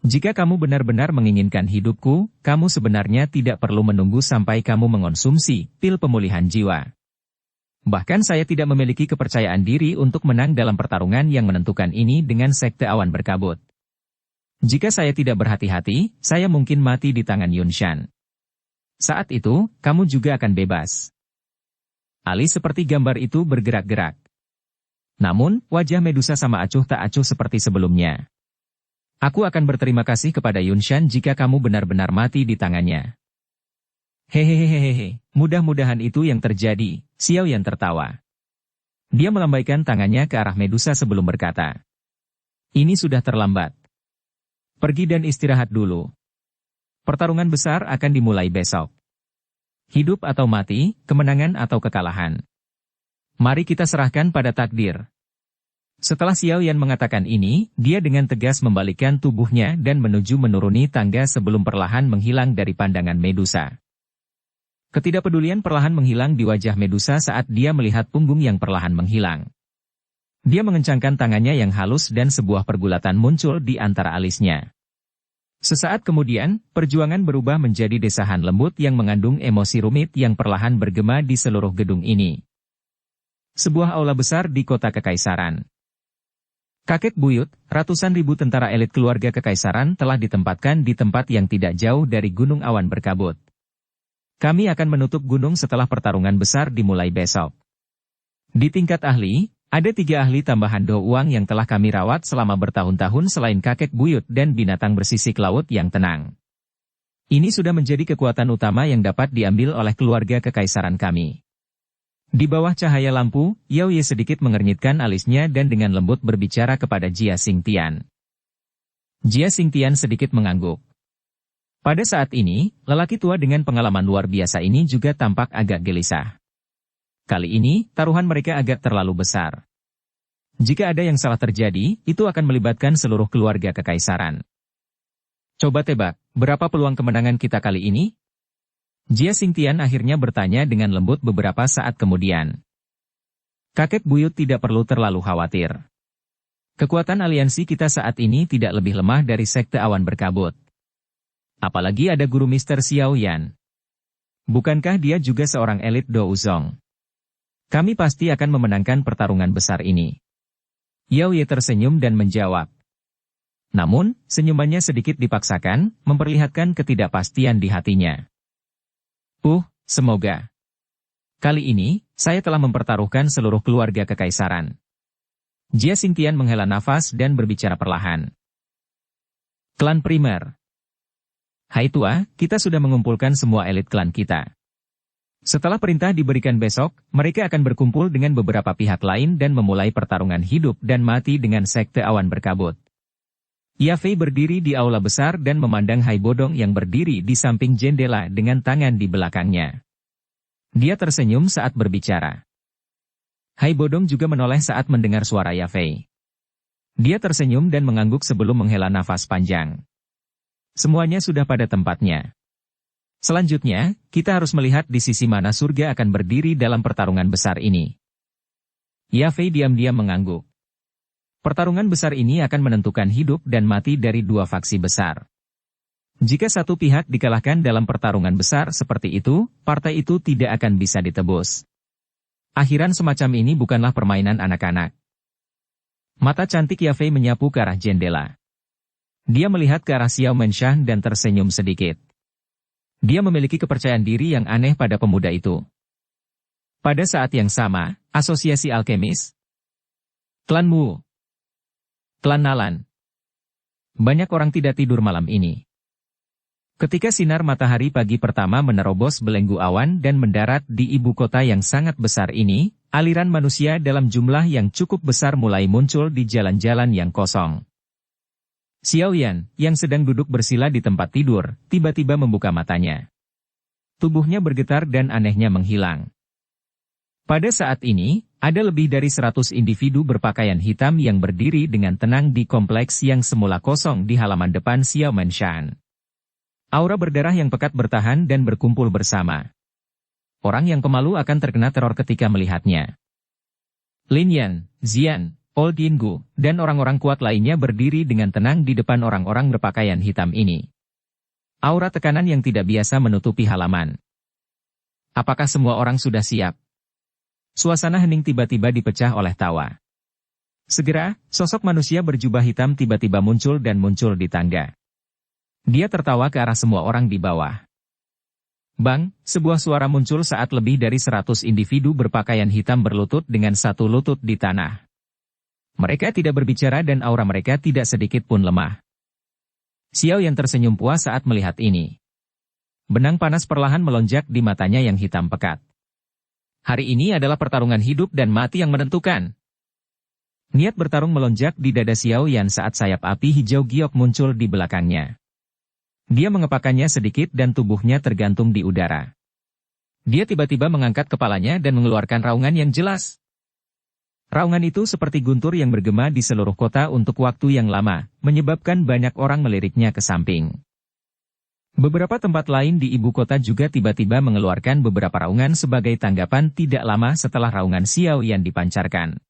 "Jika kamu benar-benar menginginkan hidupku, kamu sebenarnya tidak perlu menunggu sampai kamu mengonsumsi pil pemulihan jiwa. Bahkan saya tidak memiliki kepercayaan diri untuk menang dalam pertarungan yang menentukan ini dengan sekte awan berkabut. Jika saya tidak berhati-hati, saya mungkin mati di tangan Yunshan. Saat itu, kamu juga akan bebas." Alis seperti gambar itu bergerak-gerak. Namun, wajah Medusa sama acuh tak acuh seperti sebelumnya. "Aku akan berterima kasih kepada Yunshan jika kamu benar-benar mati di tangannya." "Hehehehehe, mudah-mudahan itu yang terjadi," Xiao Yan tertawa. Dia melambaikan tangannya ke arah Medusa sebelum berkata, "Ini sudah terlambat. Pergi dan istirahat dulu. Pertarungan besar akan dimulai besok. Hidup atau mati, kemenangan atau kekalahan. Mari kita serahkan pada takdir." Setelah Xiao Yan mengatakan ini, dia dengan tegas membalikkan tubuhnya dan menuruni tangga sebelum perlahan menghilang dari pandangan Medusa. Ketidakpedulian perlahan menghilang di wajah Medusa saat dia melihat punggung yang perlahan menghilang. Dia mengencangkan tangannya yang halus dan sebuah pergulatan muncul di antara alisnya. Sesaat kemudian, perjuangan berubah menjadi desahan lembut yang mengandung emosi rumit yang perlahan bergema di seluruh gedung ini. Sebuah aula besar di kota kekaisaran. Kakek buyut, ratusan ribu tentara elit keluarga kekaisaran telah ditempatkan di tempat yang tidak jauh dari gunung awan berkabut. "Kami akan menutup gunung setelah pertarungan besar dimulai besok. Di tingkat ahli, ada 3 ahli tambahan Do Uang yang telah kami rawat selama bertahun-tahun selain kakek buyut dan binatang bersisik laut yang tenang. Ini sudah menjadi kekuatan utama yang dapat diambil oleh keluarga kekaisaran kami." Di bawah cahaya lampu, Yao Ye sedikit mengernyitkan alisnya dan dengan lembut berbicara kepada Jia Xingtian. Jia Xingtian sedikit mengangguk. Pada saat ini, lelaki tua dengan pengalaman luar biasa ini juga tampak agak gelisah. Kali ini, taruhan mereka agak terlalu besar. Jika ada yang salah terjadi, itu akan melibatkan seluruh keluarga kekaisaran. "Coba tebak, berapa peluang kemenangan kita kali ini?" Jia Xingtian akhirnya bertanya dengan lembut beberapa saat kemudian. Kakek buyut tidak perlu terlalu khawatir. Kekuatan aliansi kita saat ini tidak lebih lemah dari sekte awan berkabut. Apalagi ada guru Mr. Xiao Yan. Bukankah dia juga seorang elit Do Uzong? Kami pasti akan memenangkan pertarungan besar ini. Yao Ye tersenyum dan menjawab. Namun, senyumannya sedikit dipaksakan, memperlihatkan ketidakpastian di hatinya. Semoga. Kali ini, saya telah mempertaruhkan seluruh keluarga kekaisaran. Jia Xingtian menghela nafas dan berbicara perlahan. Klan primer. Hai tua, kita sudah mengumpulkan semua elit klan kita. Setelah perintah diberikan besok, mereka akan berkumpul dengan beberapa pihak lain dan memulai pertarungan hidup dan mati dengan sekte awan berkabut. Yafei berdiri di aula besar dan memandang Hai Bodong yang berdiri di samping jendela dengan tangan di belakangnya. Dia tersenyum saat berbicara. Hai Bodong juga menoleh saat mendengar suara Yafei. Dia tersenyum dan mengangguk sebelum menghela nafas panjang. Semuanya sudah pada tempatnya. Selanjutnya, kita harus melihat di sisi mana surga akan berdiri dalam pertarungan besar ini. Yafei diam-diam mengangguk. Pertarungan besar ini akan menentukan hidup dan mati dari dua faksi besar. Jika satu pihak dikalahkan dalam pertarungan besar seperti itu, partai itu tidak akan bisa ditebus. Akhiran semacam ini bukanlah permainan anak-anak. Mata cantik Yafei menyapu ke arah jendela. Dia melihat ke arah Xiao Menshan dan tersenyum sedikit. Dia memiliki kepercayaan diri yang aneh pada pemuda itu. Pada saat yang sama, Asosiasi Alkemis, Klan Mu, Klan Nalan. Banyak orang tidak tidur malam ini. Ketika sinar matahari pagi pertama menerobos belenggu awan dan mendarat di ibu kota yang sangat besar ini, aliran manusia dalam jumlah yang cukup besar mulai muncul di jalan-jalan yang kosong. Xiao Yan, yang sedang duduk bersila di tempat tidur, tiba-tiba membuka matanya. Tubuhnya bergetar dan anehnya menghilang. Pada saat ini, ada lebih dari 100 individu berpakaian hitam yang berdiri dengan tenang di kompleks yang semula kosong di halaman depan Xiao Menshan. Aura berdarah yang pekat bertahan dan berkumpul bersama. Orang yang pemalu akan terkena teror ketika melihatnya. Lin Yan, Zian, Old Yinggu, dan orang-orang kuat lainnya berdiri dengan tenang di depan orang-orang berpakaian hitam ini. Aura tekanan yang tidak biasa menutupi halaman. Apakah semua orang sudah siap? Suasana hening tiba-tiba dipecah oleh tawa. Segera, sosok manusia berjubah hitam tiba-tiba muncul dan muncul di tangga. Dia tertawa ke arah semua orang di bawah. Bang, sebuah suara muncul saat lebih dari 100 individu berpakaian hitam berlutut dengan satu lutut di tanah. Mereka tidak berbicara dan aura mereka tidak sedikit pun lemah. Xiao yang tersenyum puas saat melihat ini. Benang panas perlahan melonjak di matanya yang hitam pekat. Hari ini adalah pertarungan hidup dan mati yang menentukan. Niat bertarung melonjak di dada Xiao Yan saat sayap api hijau giok muncul di belakangnya. Dia mengepakkannya sedikit dan tubuhnya tergantung di udara. Dia tiba-tiba mengangkat kepalanya dan mengeluarkan raungan yang jelas. Raungan itu seperti guntur yang bergema di seluruh kota untuk waktu yang lama, menyebabkan banyak orang meliriknya ke samping. Beberapa tempat lain di ibu kota juga tiba-tiba mengeluarkan beberapa raungan sebagai tanggapan tidak lama setelah raungan Xiao Yan dipancarkan.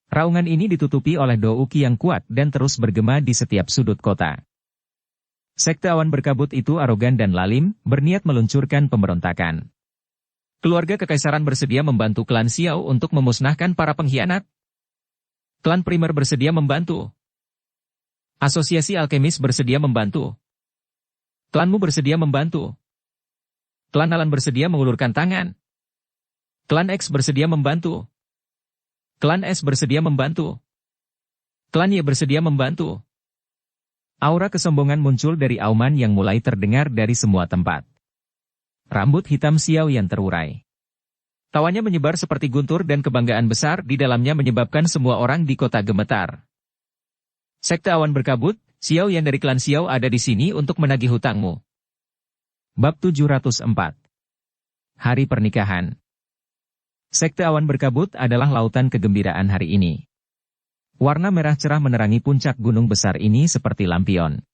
Raungan ini ditutupi oleh douki yang kuat dan terus bergema di setiap sudut kota. Sekte awan berkabut itu arogan dan lalim, berniat meluncurkan pemberontakan. Keluarga kekaisaran bersedia membantu klan Xiao untuk memusnahkan para pengkhianat. Klan primer bersedia membantu. Asosiasi alkemis bersedia membantu. Klanmu bersedia membantu. Klan Nalan bersedia mengulurkan tangan. Klan X bersedia membantu. Klan S bersedia membantu. Klan Y bersedia membantu. Aura kesombongan muncul dari auman yang mulai terdengar dari semua tempat. Rambut hitam Xiao yang terurai. Tawanya menyebar seperti guntur dan kebanggaan besar di dalamnya menyebabkan semua orang di kota gemetar. Sekte awan berkabut, Xiao Yan dari klan Xiao ada di sini untuk menagih hutangmu. Bab 704. Hari Pernikahan. Sekte awan berkabut adalah lautan kegembiraan hari ini. Warna merah cerah menerangi puncak gunung besar ini seperti lampion.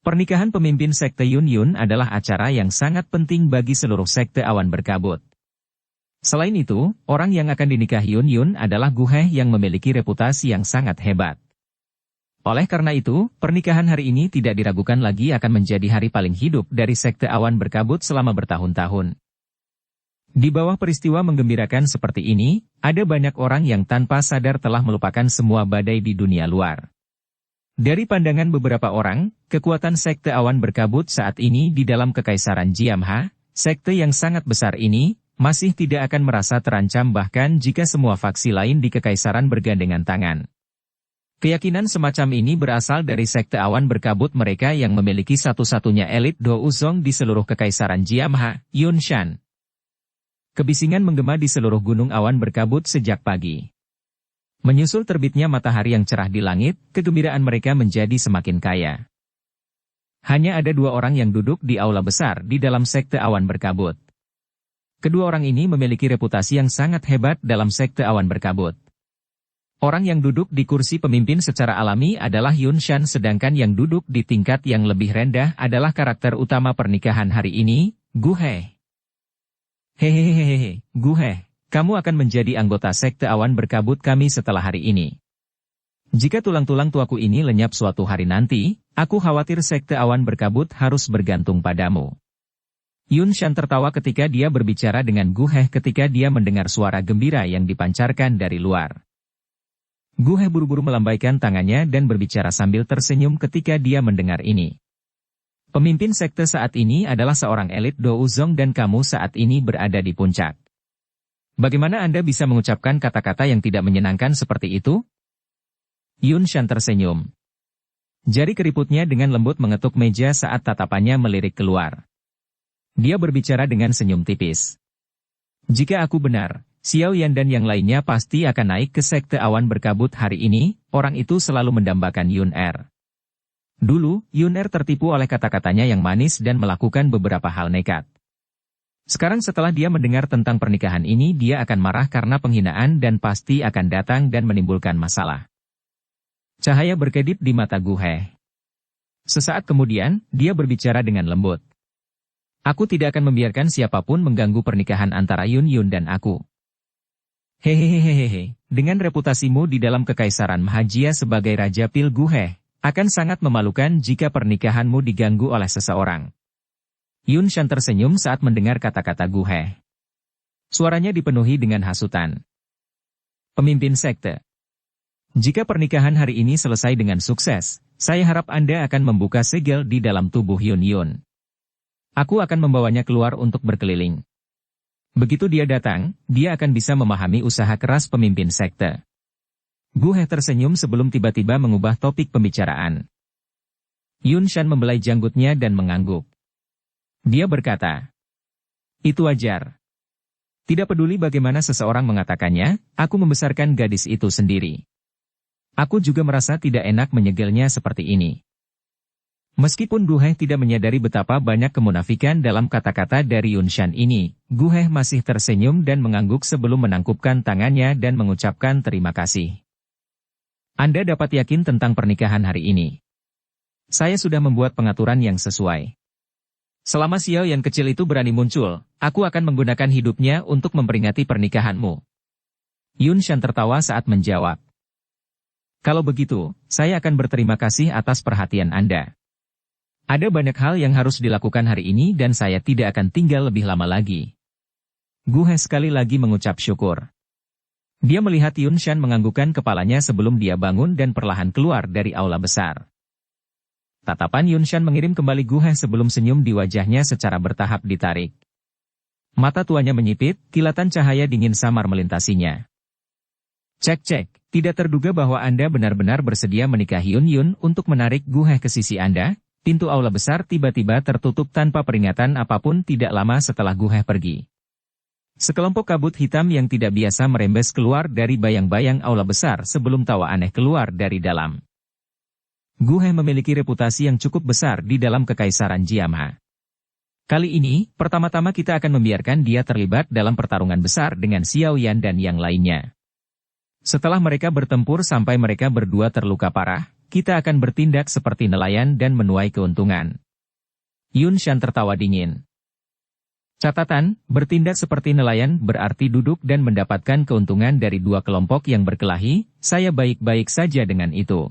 Pernikahan pemimpin sekte Yun Yun adalah acara yang sangat penting bagi seluruh sekte awan berkabut. Selain itu, orang yang akan dinikahi Yun Yun adalah Gu He yang memiliki reputasi yang sangat hebat. Oleh karena itu, pernikahan hari ini tidak diragukan lagi akan menjadi hari paling hidup dari sekte awan berkabut selama bertahun-tahun. Di bawah peristiwa menggembirakan seperti ini, ada banyak orang yang tanpa sadar telah melupakan semua badai di dunia luar. Dari pandangan beberapa orang, kekuatan sekte awan berkabut saat ini di dalam kekaisaran Jiamha, sekte yang sangat besar ini, masih tidak akan merasa terancam bahkan jika semua faksi lain di kekaisaran bergandengan tangan. Keyakinan semacam ini berasal dari sekte awan berkabut mereka yang memiliki satu-satunya elit Douzong di seluruh kekaisaran Jiamha, Yunshan. Kebisingan menggema di seluruh gunung awan berkabut sejak pagi. Menyusul terbitnya matahari yang cerah di langit, kegembiraan mereka menjadi semakin kaya. Hanya ada dua orang yang duduk di aula besar di dalam sekte awan berkabut. Kedua orang ini memiliki reputasi yang sangat hebat dalam sekte awan berkabut. Orang yang duduk di kursi pemimpin secara alami adalah Yunshan sedangkan yang duduk di tingkat yang lebih rendah adalah karakter utama pernikahan hari ini, Gu He. Hehehehe, Gu He, kamu akan menjadi anggota sekte awan berkabut kami setelah hari ini. Jika tulang-tulang tuaku ini lenyap suatu hari nanti, aku khawatir sekte awan berkabut harus bergantung padamu. Yunshan tertawa ketika dia berbicara dengan Gu He ketika dia mendengar suara gembira yang dipancarkan dari luar. Gu He buru-buru melambaikan tangannya dan berbicara sambil tersenyum ketika dia mendengar ini. Pemimpin sekte saat ini adalah seorang elit Douzong dan kamu saat ini berada di puncak. Bagaimana Anda bisa mengucapkan kata-kata yang tidak menyenangkan seperti itu? Yunshan tersenyum. Jari keriputnya dengan lembut mengetuk meja saat tatapannya melirik keluar. Dia berbicara dengan senyum tipis. Jika aku benar, Xiao Yan dan yang lainnya pasti akan naik ke sekte awan berkabut hari ini, orang itu selalu mendambakan Yun Er. Dulu, Yun Er tertipu oleh kata-katanya yang manis dan melakukan beberapa hal nekat. Sekarang setelah dia mendengar tentang pernikahan ini dia akan marah karena penghinaan dan pasti akan datang dan menimbulkan masalah. Cahaya berkedip di mata Gu He. Sesaat kemudian, dia berbicara dengan lembut. Aku tidak akan membiarkan siapapun mengganggu pernikahan antara Yun dan aku. Hehehehehe, dengan reputasimu di dalam kekaisaran Mahajia sebagai Raja Pil Gu He, akan sangat memalukan jika pernikahanmu diganggu oleh seseorang. Yunshan tersenyum saat mendengar kata-kata Gu He. Suaranya dipenuhi dengan hasutan. Pemimpin sekte. Jika pernikahan hari ini selesai dengan sukses, saya harap Anda akan membuka segel di dalam tubuh Yun. Aku akan membawanya keluar untuk berkeliling. Begitu dia datang, dia akan bisa memahami usaha keras pemimpin sekte. Gu He tersenyum sebelum tiba-tiba mengubah topik pembicaraan. Yunshan membelai janggutnya dan mengangguk. Dia berkata, itu wajar. Tidak peduli bagaimana seseorang mengatakannya, aku membesarkan gadis itu sendiri. Aku juga merasa tidak enak menyegelnya seperti ini. Meskipun Gu He tidak menyadari betapa banyak kemunafikan dalam kata-kata dari Yunshan ini, Gu He masih tersenyum dan mengangguk sebelum menangkupkan tangannya dan mengucapkan terima kasih. Anda dapat yakin tentang pernikahan hari ini. Saya sudah membuat pengaturan yang sesuai. Selama Xiao yang kecil itu berani muncul, aku akan menggunakan hidupnya untuk memperingati pernikahanmu. Yunshan tertawa saat menjawab. Kalau begitu, saya akan berterima kasih atas perhatian Anda. Ada banyak hal yang harus dilakukan hari ini dan saya tidak akan tinggal lebih lama lagi. Gu He sekali lagi mengucap syukur. Dia melihat Yunshan menganggukkan kepalanya sebelum dia bangun dan perlahan keluar dari aula besar. Tatapan Yunshan mengirim kembali Gu He sebelum senyum di wajahnya secara bertahap ditarik. Mata tuanya menyipit, kilatan cahaya dingin samar melintasinya. Cek, tidak terduga bahwa Anda benar-benar bersedia menikahi Yun untuk menarik Gu He ke sisi Anda. Pintu aula besar tiba-tiba tertutup tanpa peringatan apapun tidak lama setelah Gu He pergi. Sekelompok kabut hitam yang tidak biasa merembes keluar dari bayang-bayang aula besar sebelum tawa aneh keluar dari dalam. Gu He memiliki reputasi yang cukup besar di dalam kekaisaran Jiamha. Kali ini, pertama-tama kita akan membiarkan dia terlibat dalam pertarungan besar dengan Xiao Yan dan yang lainnya. Setelah mereka bertempur sampai mereka berdua terluka parah, kita akan bertindak seperti nelayan dan menuai keuntungan. Yunshan tertawa dingin. Catatan, bertindak seperti nelayan berarti duduk dan mendapatkan keuntungan dari dua kelompok yang berkelahi, saya baik-baik saja dengan itu.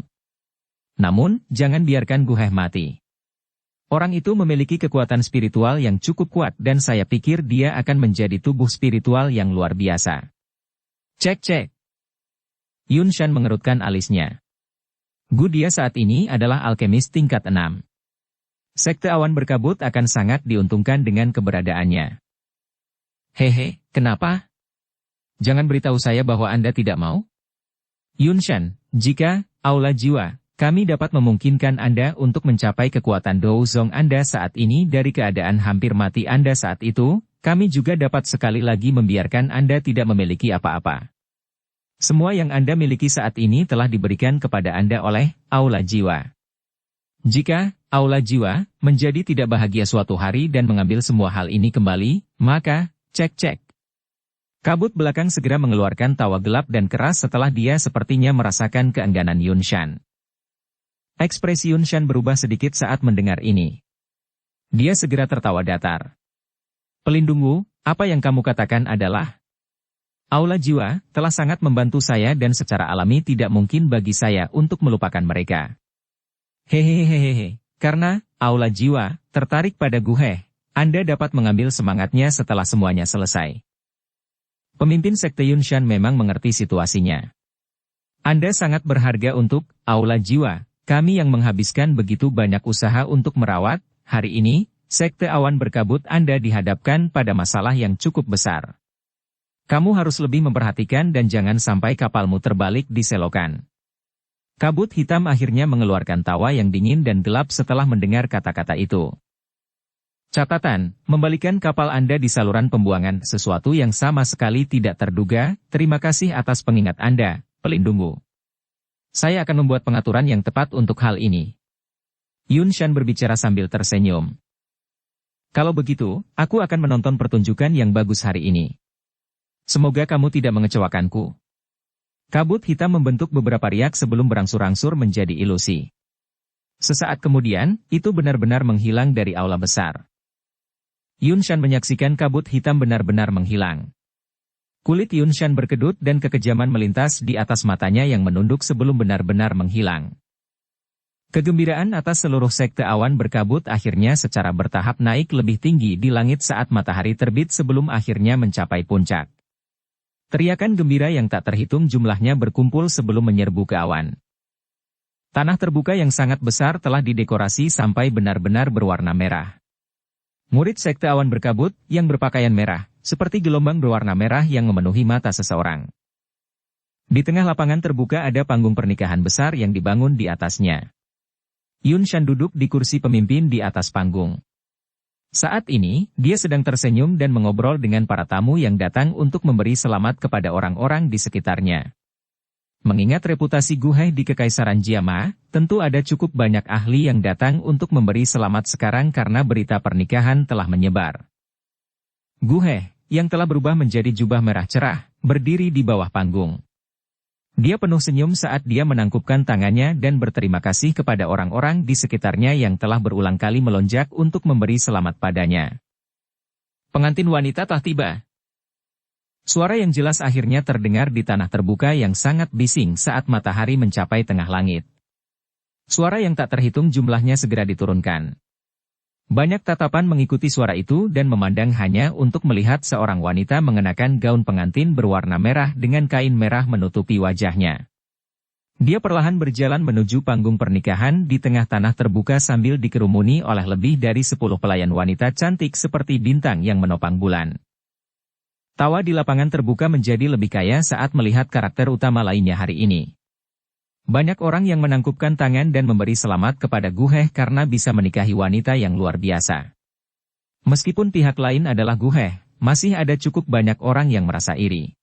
Namun, jangan biarkan Gu He mati. Orang itu memiliki kekuatan spiritual yang cukup kuat dan saya pikir dia akan menjadi tubuh spiritual yang luar biasa. Cek. Yunshan mengerutkan alisnya. Gu dia saat ini adalah alkemis tingkat 6. Sekte awan berkabut akan sangat diuntungkan dengan keberadaannya. Hehe, kenapa? Jangan beritahu saya bahwa Anda tidak mau? Yunshan, jika, aula jiwa, kami dapat memungkinkan Anda untuk mencapai kekuatan Douzong Anda saat ini dari keadaan hampir mati Anda saat itu, kami juga dapat sekali lagi membiarkan Anda tidak memiliki apa-apa. Semua yang Anda miliki saat ini telah diberikan kepada Anda oleh aula jiwa. Jika aula jiwa menjadi tidak bahagia suatu hari dan mengambil semua hal ini kembali, maka, cek-cek. Kabut belakang segera mengeluarkan tawa gelap dan keras setelah dia sepertinya merasakan keengganan Yunshan. Ekspresi Yunshan berubah sedikit saat mendengar ini. Dia segera tertawa datar. Pelindungku, apa yang kamu katakan adalah... Aula jiwa telah sangat membantu saya dan secara alami tidak mungkin bagi saya untuk melupakan mereka. Hehehehehe, karena aula jiwa tertarik pada Guhe, Anda dapat mengambil semangatnya setelah semuanya selesai. Pemimpin Sekte Yunshan memang mengerti situasinya. Anda sangat berharga untuk aula jiwa, kami yang menghabiskan begitu banyak usaha untuk merawat, hari ini, Sekte awan berkabut Anda dihadapkan pada masalah yang cukup besar. Kamu harus lebih memperhatikan dan jangan sampai kapalmu terbalik di selokan. Kabut hitam akhirnya mengeluarkan tawa yang dingin dan gelap setelah mendengar kata-kata itu. Catatan, membalikan kapal Anda di saluran pembuangan sesuatu yang sama sekali tidak terduga, terima kasih atas pengingat Anda, pelindungku. Saya akan membuat pengaturan yang tepat untuk hal ini. Yunshan berbicara sambil tersenyum. Kalau begitu, aku akan menonton pertunjukan yang bagus hari ini. Semoga kamu tidak mengecewakanku. Kabut hitam membentuk beberapa riak sebelum berangsur-angsur menjadi ilusi. Sesaat kemudian, itu benar-benar menghilang dari aula besar. Yunshan menyaksikan kabut hitam benar-benar menghilang. Kulit Yunshan berkedut dan kekejaman melintas di atas matanya yang menunduk sebelum benar-benar menghilang. Kegembiraan atas seluruh sekte awan berkabut akhirnya secara bertahap naik lebih tinggi di langit saat matahari terbit sebelum akhirnya mencapai puncak. Teriakan gembira yang tak terhitung jumlahnya berkumpul sebelum menyerbu ke awan. Tanah terbuka yang sangat besar telah didekorasi sampai benar-benar berwarna merah. Murid Sekte Awan berkabut, yang berpakaian merah, seperti gelombang berwarna merah yang memenuhi mata seseorang. Di tengah lapangan terbuka ada panggung pernikahan besar yang dibangun di atasnya. Yunshan duduk di kursi pemimpin di atas panggung. Saat ini, dia sedang tersenyum dan mengobrol dengan para tamu yang datang untuk memberi selamat kepada orang-orang di sekitarnya. Mengingat reputasi Guhe di Kekaisaran Jiama, tentu ada cukup banyak ahli yang datang untuk memberi selamat sekarang karena berita pernikahan telah menyebar. Guhe, yang telah berubah menjadi jubah merah cerah, berdiri di bawah panggung. Dia penuh senyum saat dia menangkupkan tangannya dan berterima kasih kepada orang-orang di sekitarnya yang telah berulang kali melonjak untuk memberi selamat padanya. Pengantin wanita telah tiba. Suara yang jelas akhirnya terdengar di tanah terbuka yang sangat bising saat matahari mencapai tengah langit. Suara yang tak terhitung jumlahnya segera diturunkan. Banyak tatapan mengikuti suara itu dan memandang hanya untuk melihat seorang wanita mengenakan gaun pengantin berwarna merah dengan kain merah menutupi wajahnya. Dia perlahan berjalan menuju panggung pernikahan di tengah tanah terbuka sambil dikerumuni oleh lebih dari 10 pelayan wanita cantik seperti bintang yang menopang bulan. Tawa di lapangan terbuka menjadi lebih kaya saat melihat karakter utama lainnya hari ini. Banyak orang yang menangkupkan tangan dan memberi selamat kepada Guhe karena bisa menikahi wanita yang luar biasa. Meskipun pihak lain adalah Guhe, masih ada cukup banyak orang yang merasa iri.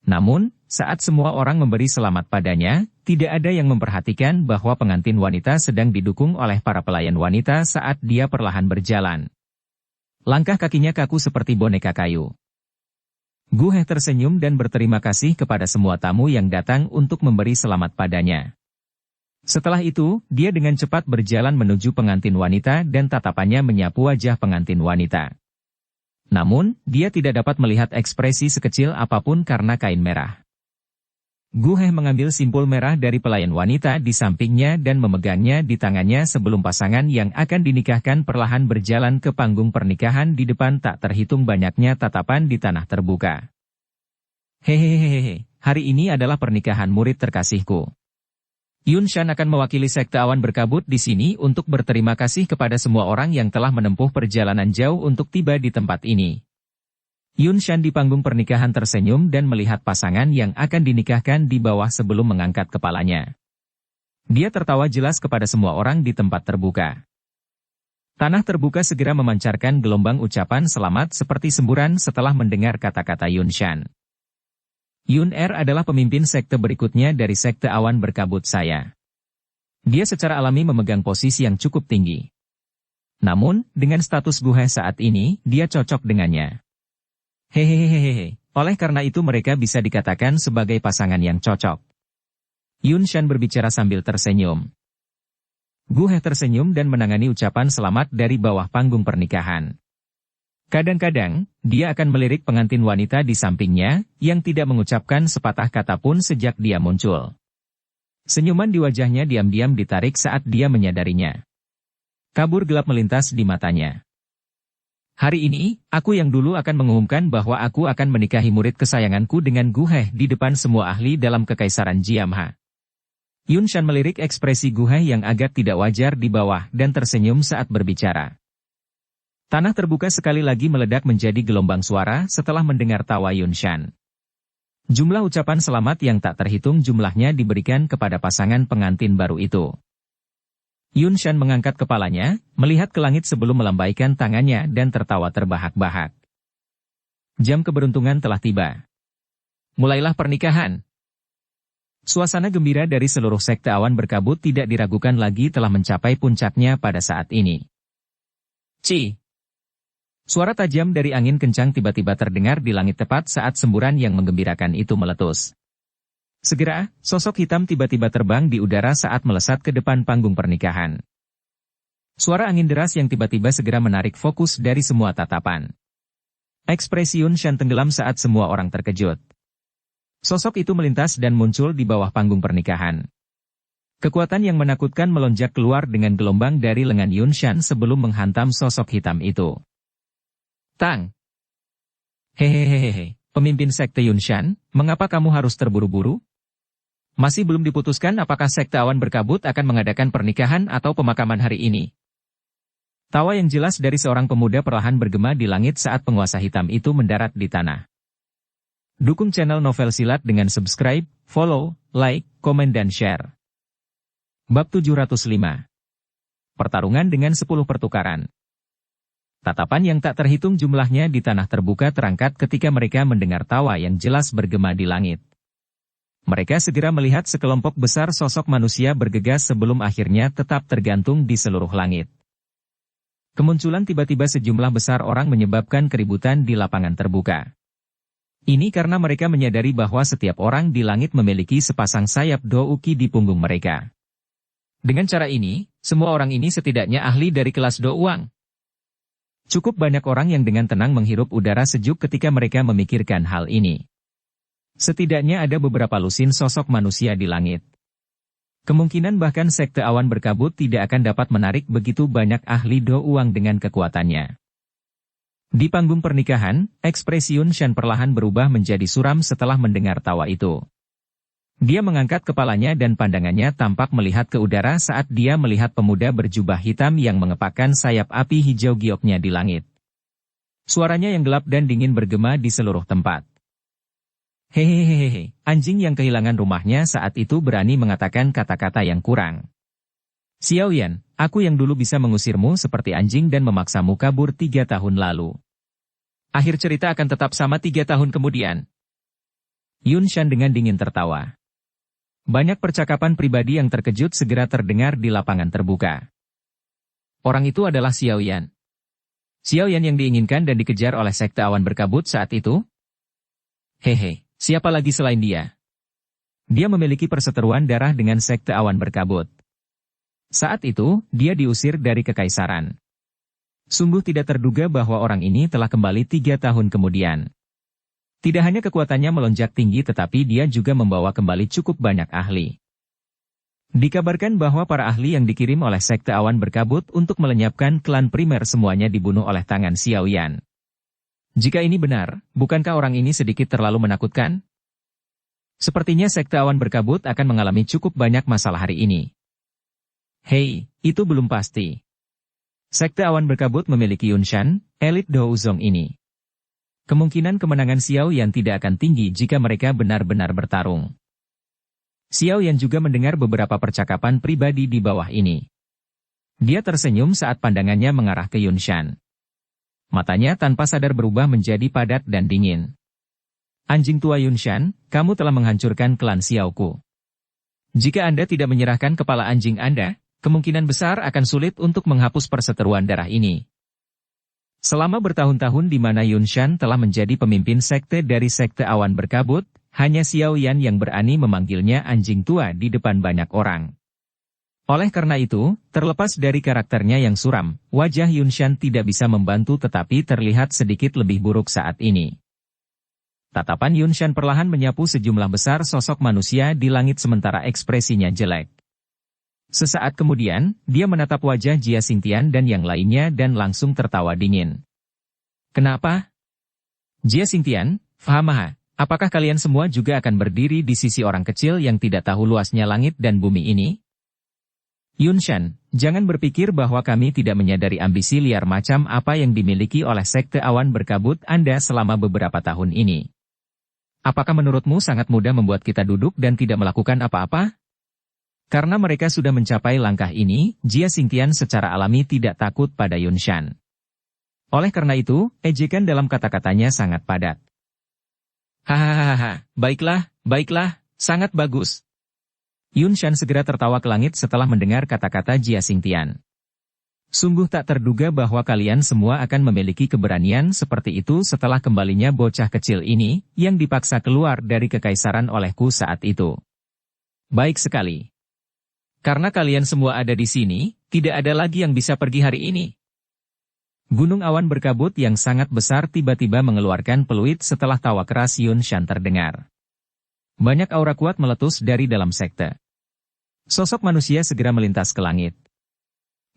Namun, saat semua orang memberi selamat padanya, tidak ada yang memperhatikan bahwa pengantin wanita sedang didukung oleh para pelayan wanita saat dia perlahan berjalan. Langkah kakinya kaku seperti boneka kayu. Guhe tersenyum dan berterima kasih kepada semua tamu yang datang untuk memberi selamat padanya. Setelah itu, dia dengan cepat berjalan menuju pengantin wanita dan tatapannya menyapu wajah pengantin wanita. Namun, dia tidak dapat melihat ekspresi sekecil apapun karena kain merah. Guhe mengambil simpul merah dari pelayan wanita di sampingnya dan memegangnya di tangannya sebelum pasangan yang akan dinikahkan perlahan berjalan ke panggung pernikahan di depan tak terhitung banyaknya tatapan di tanah terbuka. Hehehehe, hari ini adalah pernikahan murid terkasihku. Yun Shan akan mewakili sekte awan berkabut di sini untuk berterima kasih kepada semua orang yang telah menempuh perjalanan jauh untuk tiba di tempat ini. Yun Shan di panggung pernikahan tersenyum dan melihat pasangan yang akan dinikahkan di bawah sebelum mengangkat kepalanya. Dia tertawa jelas kepada semua orang di tempat terbuka. Tanah terbuka segera memancarkan gelombang ucapan selamat seperti semburan setelah mendengar kata-kata Yun Shan. Yun Er adalah pemimpin sekte berikutnya dari sekte awan berkabut saya. Dia secara alami memegang posisi yang cukup tinggi. Namun, dengan status Guhe saat ini, dia cocok dengannya. Hehehehehe, oleh karena itu mereka bisa dikatakan sebagai pasangan yang cocok. Yun Shan berbicara sambil tersenyum. Guhe tersenyum dan menangani ucapan selamat dari bawah panggung pernikahan. Kadang-kadang, dia akan melirik pengantin wanita di sampingnya, yang tidak mengucapkan sepatah kata pun sejak dia muncul. Senyuman di wajahnya diam-diam ditarik saat dia menyadarinya. Kabur gelap melintas di matanya. Hari ini, aku yang dulu akan mengumumkan bahwa aku akan menikahi murid kesayanganku dengan Guhe di depan semua ahli dalam kekaisaran Jiamha. Yun Shan melirik ekspresi Guhe yang agak tidak wajar di bawah dan tersenyum saat berbicara. Tanah terbuka sekali lagi meledak menjadi gelombang suara setelah mendengar tawa Yun Shan. Jumlah ucapan selamat yang tak terhitung jumlahnya diberikan kepada pasangan pengantin baru itu. Yun Shan mengangkat kepalanya, melihat ke langit sebelum melambaikan tangannya dan tertawa terbahak-bahak. Jam keberuntungan telah tiba. Mulailah pernikahan. Suasana gembira dari seluruh sekte awan berkabut tidak diragukan lagi telah mencapai puncaknya pada saat ini. Ci! Suara tajam dari angin kencang tiba-tiba terdengar di langit tepat saat semburan yang menggembirakan itu meletus. Segera, sosok hitam tiba-tiba terbang di udara saat melesat ke depan panggung pernikahan. Suara angin deras yang tiba-tiba segera menarik fokus dari semua tatapan. Ekspresi Yun Shan tenggelam saat semua orang terkejut. Sosok itu melintas dan muncul di bawah panggung pernikahan. Kekuatan yang menakutkan melonjak keluar dengan gelombang dari lengan Yun Shan sebelum menghantam sosok hitam itu. Tang! Hehehehe, pemimpin sekte Yun Shan, mengapa kamu harus terburu-buru? Masih belum diputuskan apakah sekte awan berkabut akan mengadakan pernikahan atau pemakaman hari ini. Tawa yang jelas dari seorang pemuda perlahan bergema di langit saat penguasa hitam itu mendarat di tanah. Dukung channel Novel Silat dengan subscribe, follow, like, komen dan share. Bab 705. Pertarungan dengan 10 pertukaran. Tatapan yang tak terhitung jumlahnya di tanah terbuka terangkat ketika mereka mendengar tawa yang jelas bergema di langit. Mereka segera melihat sekelompok besar sosok manusia bergegas sebelum akhirnya tetap tergantung di seluruh langit. Kemunculan tiba-tiba sejumlah besar orang menyebabkan keributan di lapangan terbuka. Ini karena mereka menyadari bahwa setiap orang di langit memiliki sepasang sayap douki di punggung mereka. Dengan cara ini, semua orang ini setidaknya ahli dari kelas douang. Cukup banyak orang yang dengan tenang menghirup udara sejuk ketika mereka memikirkan hal ini. Setidaknya ada beberapa lusin sosok manusia di langit. Kemungkinan bahkan sekte awan berkabut tidak akan dapat menarik begitu banyak ahli douang dengan kekuatannya. Di panggung pernikahan, ekspresi Yun Shan perlahan berubah menjadi suram setelah mendengar tawa itu. Dia mengangkat kepalanya dan pandangannya tampak melihat ke udara saat dia melihat pemuda berjubah hitam yang mengepakkan sayap api hijau gioknya di langit. Suaranya yang gelap dan dingin bergema di seluruh tempat. Hehehehe, anjing yang kehilangan rumahnya saat itu berani mengatakan kata-kata yang kurang. Xiaoyan, aku yang dulu bisa mengusirmu seperti anjing dan memaksamu kabur 3 tahun lalu. Akhir cerita akan tetap sama 3 tahun kemudian. Yun Shan dengan dingin tertawa. Banyak percakapan pribadi yang terkejut segera terdengar di lapangan terbuka. Orang itu adalah Xiaoyan. Xiaoyan yang diinginkan dan dikejar oleh sekte awan berkabut saat itu? Hehe. Siapa lagi selain dia? Dia memiliki perseteruan darah dengan sekte awan berkabut. Saat itu, dia diusir dari kekaisaran. Sungguh tidak terduga bahwa orang ini telah kembali 3 tahun kemudian. Tidak hanya kekuatannya melonjak tinggi tetapi dia juga membawa kembali cukup banyak ahli. Dikabarkan bahwa para ahli yang dikirim oleh sekte awan berkabut untuk melenyapkan klan primer semuanya dibunuh oleh tangan Xiaoyan. Jika ini benar, bukankah orang ini sedikit terlalu menakutkan? Sepertinya sekte awan berkabut akan mengalami cukup banyak masalah hari ini. Hei, itu belum pasti. Sekte awan berkabut memiliki Yunshan, elit Douzong ini. Kemungkinan kemenangan Xiao Yan tidak akan tinggi jika mereka benar-benar bertarung. Xiao Yan juga mendengar beberapa percakapan pribadi di bawah ini. Dia tersenyum saat pandangannya mengarah ke Yunshan. Matanya tanpa sadar berubah menjadi padat dan dingin. Anjing tua Yunshan, kamu telah menghancurkan klan Xiaoku. Jika Anda tidak menyerahkan kepala anjing Anda, kemungkinan besar akan sulit untuk menghapus perseteruan darah ini. Selama bertahun-tahun di mana Yunshan telah menjadi pemimpin sekte dari sekte awan berkabut, hanya Xiao Yan yang berani memanggilnya anjing tua di depan banyak orang. Oleh karena itu, terlepas dari karakternya yang suram, wajah Yunshan tidak bisa membantu tetapi terlihat sedikit lebih buruk saat ini. Tatapan Yunshan perlahan menyapu sejumlah besar sosok manusia di langit sementara ekspresinya jelek. Sesaat kemudian, dia menatap wajah Jia Xingtian dan yang lainnya dan langsung tertawa dingin. Kenapa? Jia Xingtian, Fahamaha, apakah kalian semua juga akan berdiri di sisi orang kecil yang tidak tahu luasnya langit dan bumi ini? Yunshan, jangan berpikir bahwa kami tidak menyadari ambisi liar macam apa yang dimiliki oleh sekte awan berkabut Anda selama beberapa tahun ini. Apakah menurutmu sangat mudah membuat kita duduk dan tidak melakukan apa-apa? Karena mereka sudah mencapai langkah ini, Jia Xingtian secara alami tidak takut pada Yunshan. Oleh karena itu, ejekan dalam kata-katanya sangat padat. Hahaha, baiklah, sangat bagus. Yunshan segera tertawa ke langit setelah mendengar kata-kata Jia Xingtian. Sungguh tak terduga bahwa kalian semua akan memiliki keberanian seperti itu setelah kembalinya bocah kecil ini, yang dipaksa keluar dari kekaisaran olehku saat itu. Baik sekali. Karena kalian semua ada di sini, tidak ada lagi yang bisa pergi hari ini. Gunung awan berkabut yang sangat besar tiba-tiba mengeluarkan peluit setelah tawa keras Yunshan terdengar. Banyak aura kuat meletus dari dalam sekte. Sosok manusia segera melintas ke langit.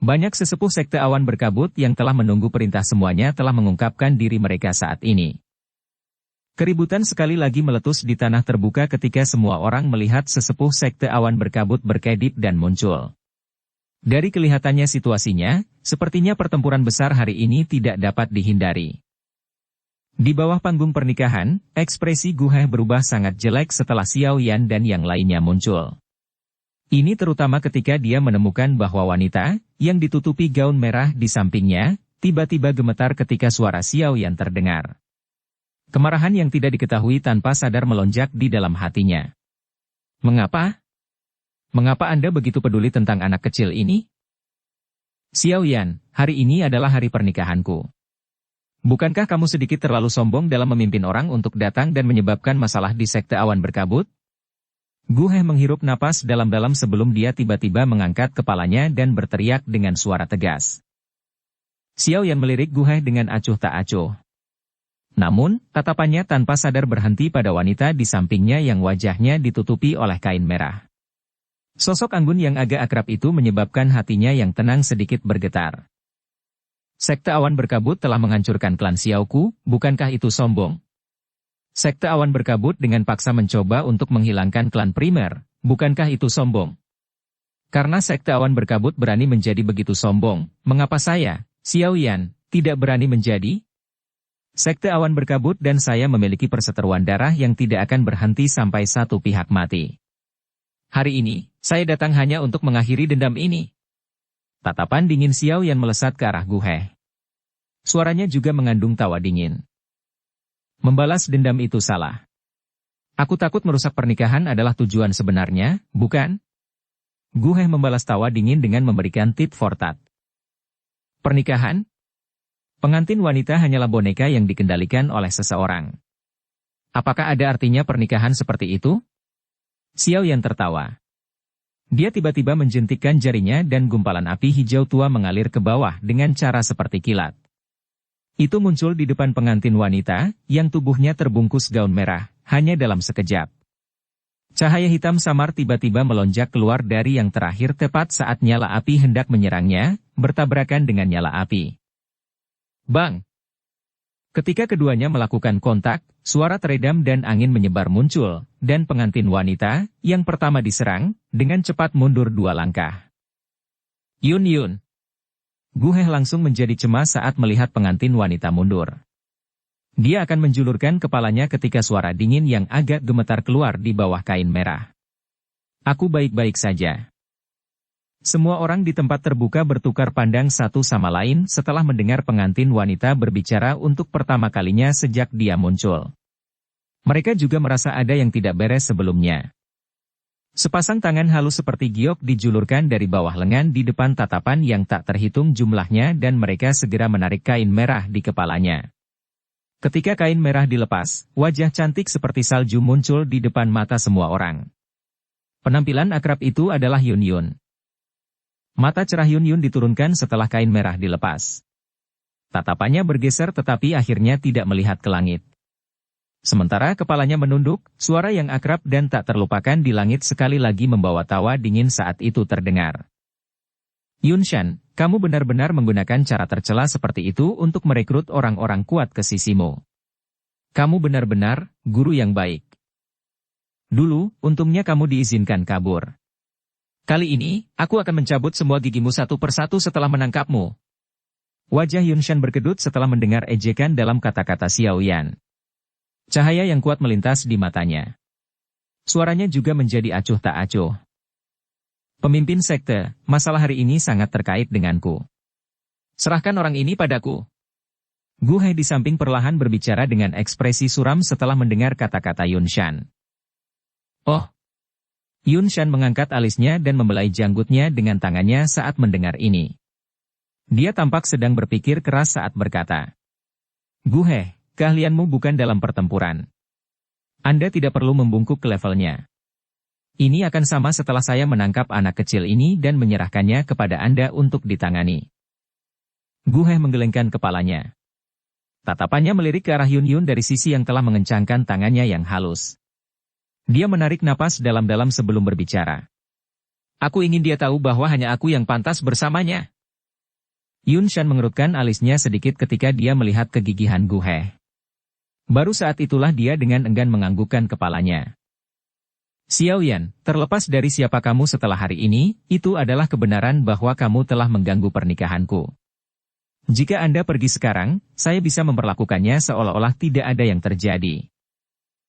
Banyak sesepuh sekte awan berkabut yang telah menunggu perintah semuanya telah mengungkapkan diri mereka saat ini. Keributan sekali lagi meletus di tanah terbuka ketika semua orang melihat sesepuh sekte awan berkabut berkedip dan muncul. Dari kelihatannya situasinya, sepertinya pertempuran besar hari ini tidak dapat dihindari. Di bawah panggung pernikahan, ekspresi Gu He berubah sangat jelek setelah Xiao Yan dan yang lainnya muncul. Ini terutama ketika dia menemukan bahwa wanita, yang ditutupi gaun merah di sampingnya, tiba-tiba gemetar ketika suara Xiao Yan terdengar. Kemarahan yang tidak diketahui tanpa sadar melonjak di dalam hatinya. Mengapa? Mengapa Anda begitu peduli tentang anak kecil ini? Xiao Yan, hari ini adalah hari pernikahanku. Bukankah kamu sedikit terlalu sombong dalam memimpin orang untuk datang dan menyebabkan masalah di sekte awan berkabut? Gu He menghirup napas dalam-dalam sebelum dia tiba-tiba mengangkat kepalanya dan berteriak dengan suara tegas. Xiao Yan melirik Gu He dengan acuh tak acuh. Namun, tatapannya tanpa sadar berhenti pada wanita di sampingnya yang wajahnya ditutupi oleh kain merah. Sosok anggun yang agak akrab itu menyebabkan hatinya yang tenang sedikit bergetar. Sekte awan berkabut telah menghancurkan klan Xiaoku, bukankah itu sombong? Sekte awan berkabut dengan paksa mencoba untuk menghilangkan klan primer, bukankah itu sombong? Karena sekte awan berkabut berani menjadi begitu sombong, mengapa saya, Xiao Yan, tidak berani menjadi? Sekte awan berkabut dan saya memiliki perseteruan darah yang tidak akan berhenti sampai satu pihak mati. Hari ini, saya datang hanya untuk mengakhiri dendam ini. Tatapan dingin Xiao Yan melesat ke arah Gu He. Suaranya juga mengandung tawa dingin. Membalas dendam itu salah. Aku takut merusak pernikahan adalah tujuan sebenarnya, bukan? Gu He membalas tawa dingin dengan memberikan tit for tat. Pernikahan? Pengantin wanita hanyalah boneka yang dikendalikan oleh seseorang. Apakah ada artinya pernikahan seperti itu? Xiao Yan tertawa. Dia tiba-tiba menjentikkan jarinya dan gumpalan api hijau tua mengalir ke bawah dengan cara seperti kilat. Itu muncul di depan pengantin wanita, yang tubuhnya terbungkus gaun merah, hanya dalam sekejap. Cahaya hitam samar tiba-tiba melonjak keluar dari yang terakhir tepat saat nyala api hendak menyerangnya, bertabrakan dengan nyala api. Bang! Ketika keduanya melakukan kontak, suara teredam dan angin menyebar muncul, dan pengantin wanita, yang pertama diserang, dengan cepat mundur 2 langkah. Yun Yun. Gu He langsung menjadi cemas saat melihat pengantin wanita mundur. Dia akan menjulurkan kepalanya ketika suara dingin yang agak gemetar keluar di bawah kain merah. Aku baik-baik saja. Semua orang di tempat terbuka bertukar pandang satu sama lain setelah mendengar pengantin wanita berbicara untuk pertama kalinya sejak dia muncul. Mereka juga merasa ada yang tidak beres sebelumnya. Sepasang tangan halus seperti giok dijulurkan dari bawah lengan di depan tatapan yang tak terhitung jumlahnya dan mereka segera menarik kain merah di kepalanya. Ketika kain merah dilepas, wajah cantik seperti salju muncul di depan mata semua orang. Penampilan akrab itu adalah Yun Yun. Mata cerah Yun Yun diturunkan setelah kain merah dilepas. Tatapannya bergeser tetapi akhirnya tidak melihat ke langit. Sementara kepalanya menunduk, suara yang akrab dan tak terlupakan di langit sekali lagi membawa tawa dingin saat itu terdengar. Yun Shan, kamu benar-benar menggunakan cara tercela seperti itu untuk merekrut orang-orang kuat ke sisimu. Kamu benar-benar guru yang baik. Dulu, untungnya kamu diizinkan kabur. Kali ini, aku akan mencabut semua gigimu satu persatu setelah menangkapmu. Wajah Yun Shan berkedut setelah mendengar ejekan dalam kata-kata Xiao Yan. Cahaya yang kuat melintas di matanya. Suaranya juga menjadi acuh tak acuh. Pemimpin sekte, masalah hari ini sangat terkait denganku. Serahkan orang ini padaku. Gu He di samping perlahan berbicara dengan ekspresi suram setelah mendengar kata-kata Yun Shan. Oh. Yun Shan mengangkat alisnya dan membelai janggutnya dengan tangannya saat mendengar ini. Dia tampak sedang berpikir keras saat berkata. Gu He, keahlianmu bukan dalam pertempuran. Anda tidak perlu membungkuk ke levelnya. Ini akan sama setelah saya menangkap anak kecil ini dan menyerahkannya kepada Anda untuk ditangani. Gu He menggelengkan kepalanya. Tatapannya melirik ke arah Yun Yun dari sisi yang telah mengencangkan tangannya yang halus. Dia menarik napas dalam-dalam sebelum berbicara. Aku ingin dia tahu bahwa hanya aku yang pantas bersamanya. Yun Shan mengerutkan alisnya sedikit ketika dia melihat kegigihan Gu He. Baru saat itulah dia dengan enggan menganggukkan kepalanya. Xiao Yan, terlepas dari siapa kamu setelah hari ini, itu adalah kebenaran bahwa kamu telah mengganggu pernikahanku. Jika Anda pergi sekarang, saya bisa memperlakukannya seolah-olah tidak ada yang terjadi.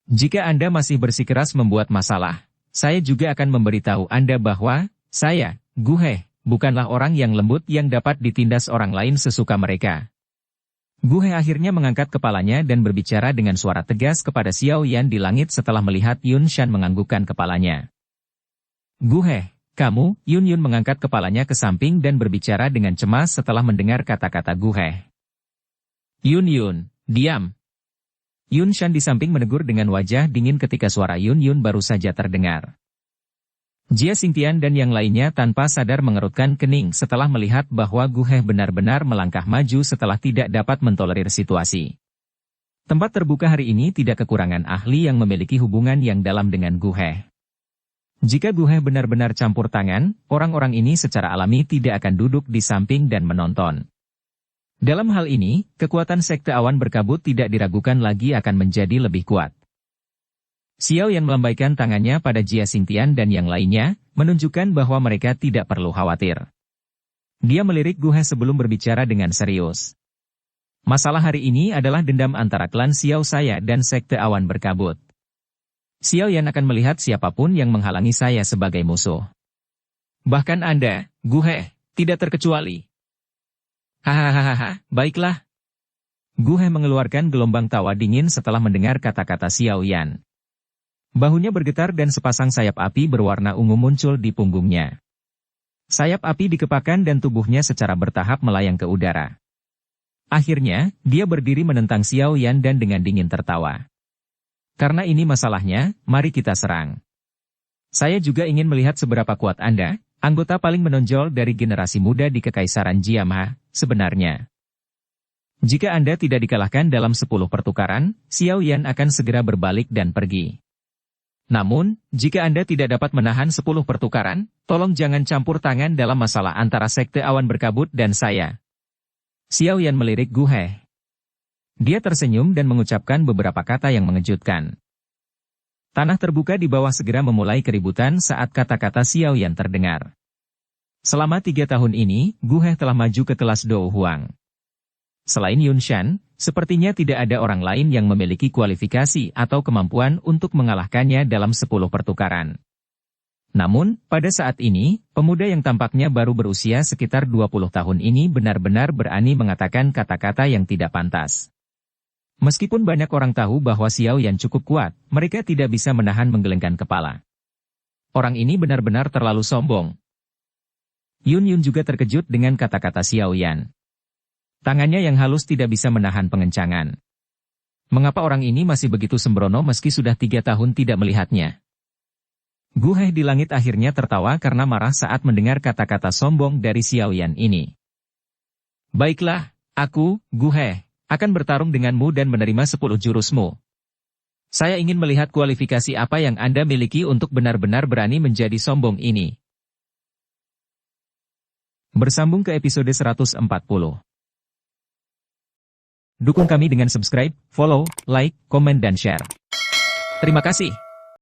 Jika Anda masih bersikeras membuat masalah, saya juga akan memberitahu Anda bahwa, saya, Gu He, bukanlah orang yang lembut yang dapat ditindas orang lain sesuka mereka. Gu He akhirnya mengangkat kepalanya dan berbicara dengan suara tegas kepada Xiao Yan di langit setelah melihat Yun Shan menganggukkan kepalanya. Gu He, kamu, Yun Yun mengangkat kepalanya ke samping dan berbicara dengan cemas setelah mendengar kata-kata Gu He. Yun Yun, diam. Yun Shan di samping menegur dengan wajah dingin ketika suara Yun Yun baru saja terdengar. Jia Xingtian dan yang lainnya tanpa sadar mengerutkan kening setelah melihat bahwa Gu He benar-benar melangkah maju setelah tidak dapat mentolerir situasi. Tempat terbuka hari ini tidak kekurangan ahli yang memiliki hubungan yang dalam dengan Gu He. Jika Gu He benar-benar campur tangan, orang-orang ini secara alami tidak akan duduk di samping dan menonton. Dalam hal ini, kekuatan sekte awan berkabut tidak diragukan lagi akan menjadi lebih kuat. Xiao Yan melambaikan tangannya pada Jia Xingtian dan yang lainnya, menunjukkan bahwa mereka tidak perlu khawatir. Dia melirik Gu He sebelum berbicara dengan serius. Masalah hari ini adalah dendam antara klan Xiao saya dan sekte awan berkabut. Xiao Yan akan melihat siapapun yang menghalangi saya sebagai musuh. Bahkan Anda, Gu He, tidak terkecuali. Hahaha, baiklah. Gu He mengeluarkan gelombang tawa dingin setelah mendengar kata-kata Xiao Yan. Bahunya bergetar dan sepasang sayap api berwarna ungu muncul di punggungnya. Sayap api dikepakkan dan tubuhnya secara bertahap melayang ke udara. Akhirnya, dia berdiri menentang Xiao Yan dan dengan dingin tertawa. Karena ini masalahnya, mari kita serang. Saya juga ingin melihat seberapa kuat Anda, anggota paling menonjol dari generasi muda di Kekaisaran Jiamha, sebenarnya. Jika Anda tidak dikalahkan dalam 10 pertukaran, Xiao Yan akan segera berbalik dan pergi. Namun, jika Anda tidak dapat menahan 10 pertukaran, tolong jangan campur tangan dalam masalah antara sekte awan berkabut dan saya. Xiao Yan melirik Gu He. Dia tersenyum dan mengucapkan beberapa kata yang mengejutkan. Tanah terbuka di bawah segera memulai keributan saat kata-kata Xiao Yan terdengar. Selama 3 tahun ini, Gu He telah maju ke kelas Dou Huang. Selain Yun Shan, sepertinya tidak ada orang lain yang memiliki kualifikasi atau kemampuan untuk mengalahkannya dalam 10 pertukaran. Namun, pada saat ini, pemuda yang tampaknya baru berusia sekitar 20 tahun ini benar-benar berani mengatakan kata-kata yang tidak pantas. Meskipun banyak orang tahu bahwa Xiao Yan cukup kuat, mereka tidak bisa menahan menggelengkan kepala. Orang ini benar-benar terlalu sombong. Yun juga terkejut dengan kata-kata Xiao Yan. Tangannya yang halus tidak bisa menahan pengencangan. Mengapa orang ini masih begitu sembrono meski sudah 3 tahun tidak melihatnya? Gu He di langit akhirnya tertawa karena marah saat mendengar kata-kata sombong dari Xiao Yan ini. Baiklah, aku, Gu He, akan bertarung denganmu dan menerima 10 jurusmu. Saya ingin melihat kualifikasi apa yang Anda miliki untuk benar-benar berani menjadi sombong ini. Bersambung ke episode 140. Dukung kami dengan subscribe, follow, like, komen dan share. Terima kasih.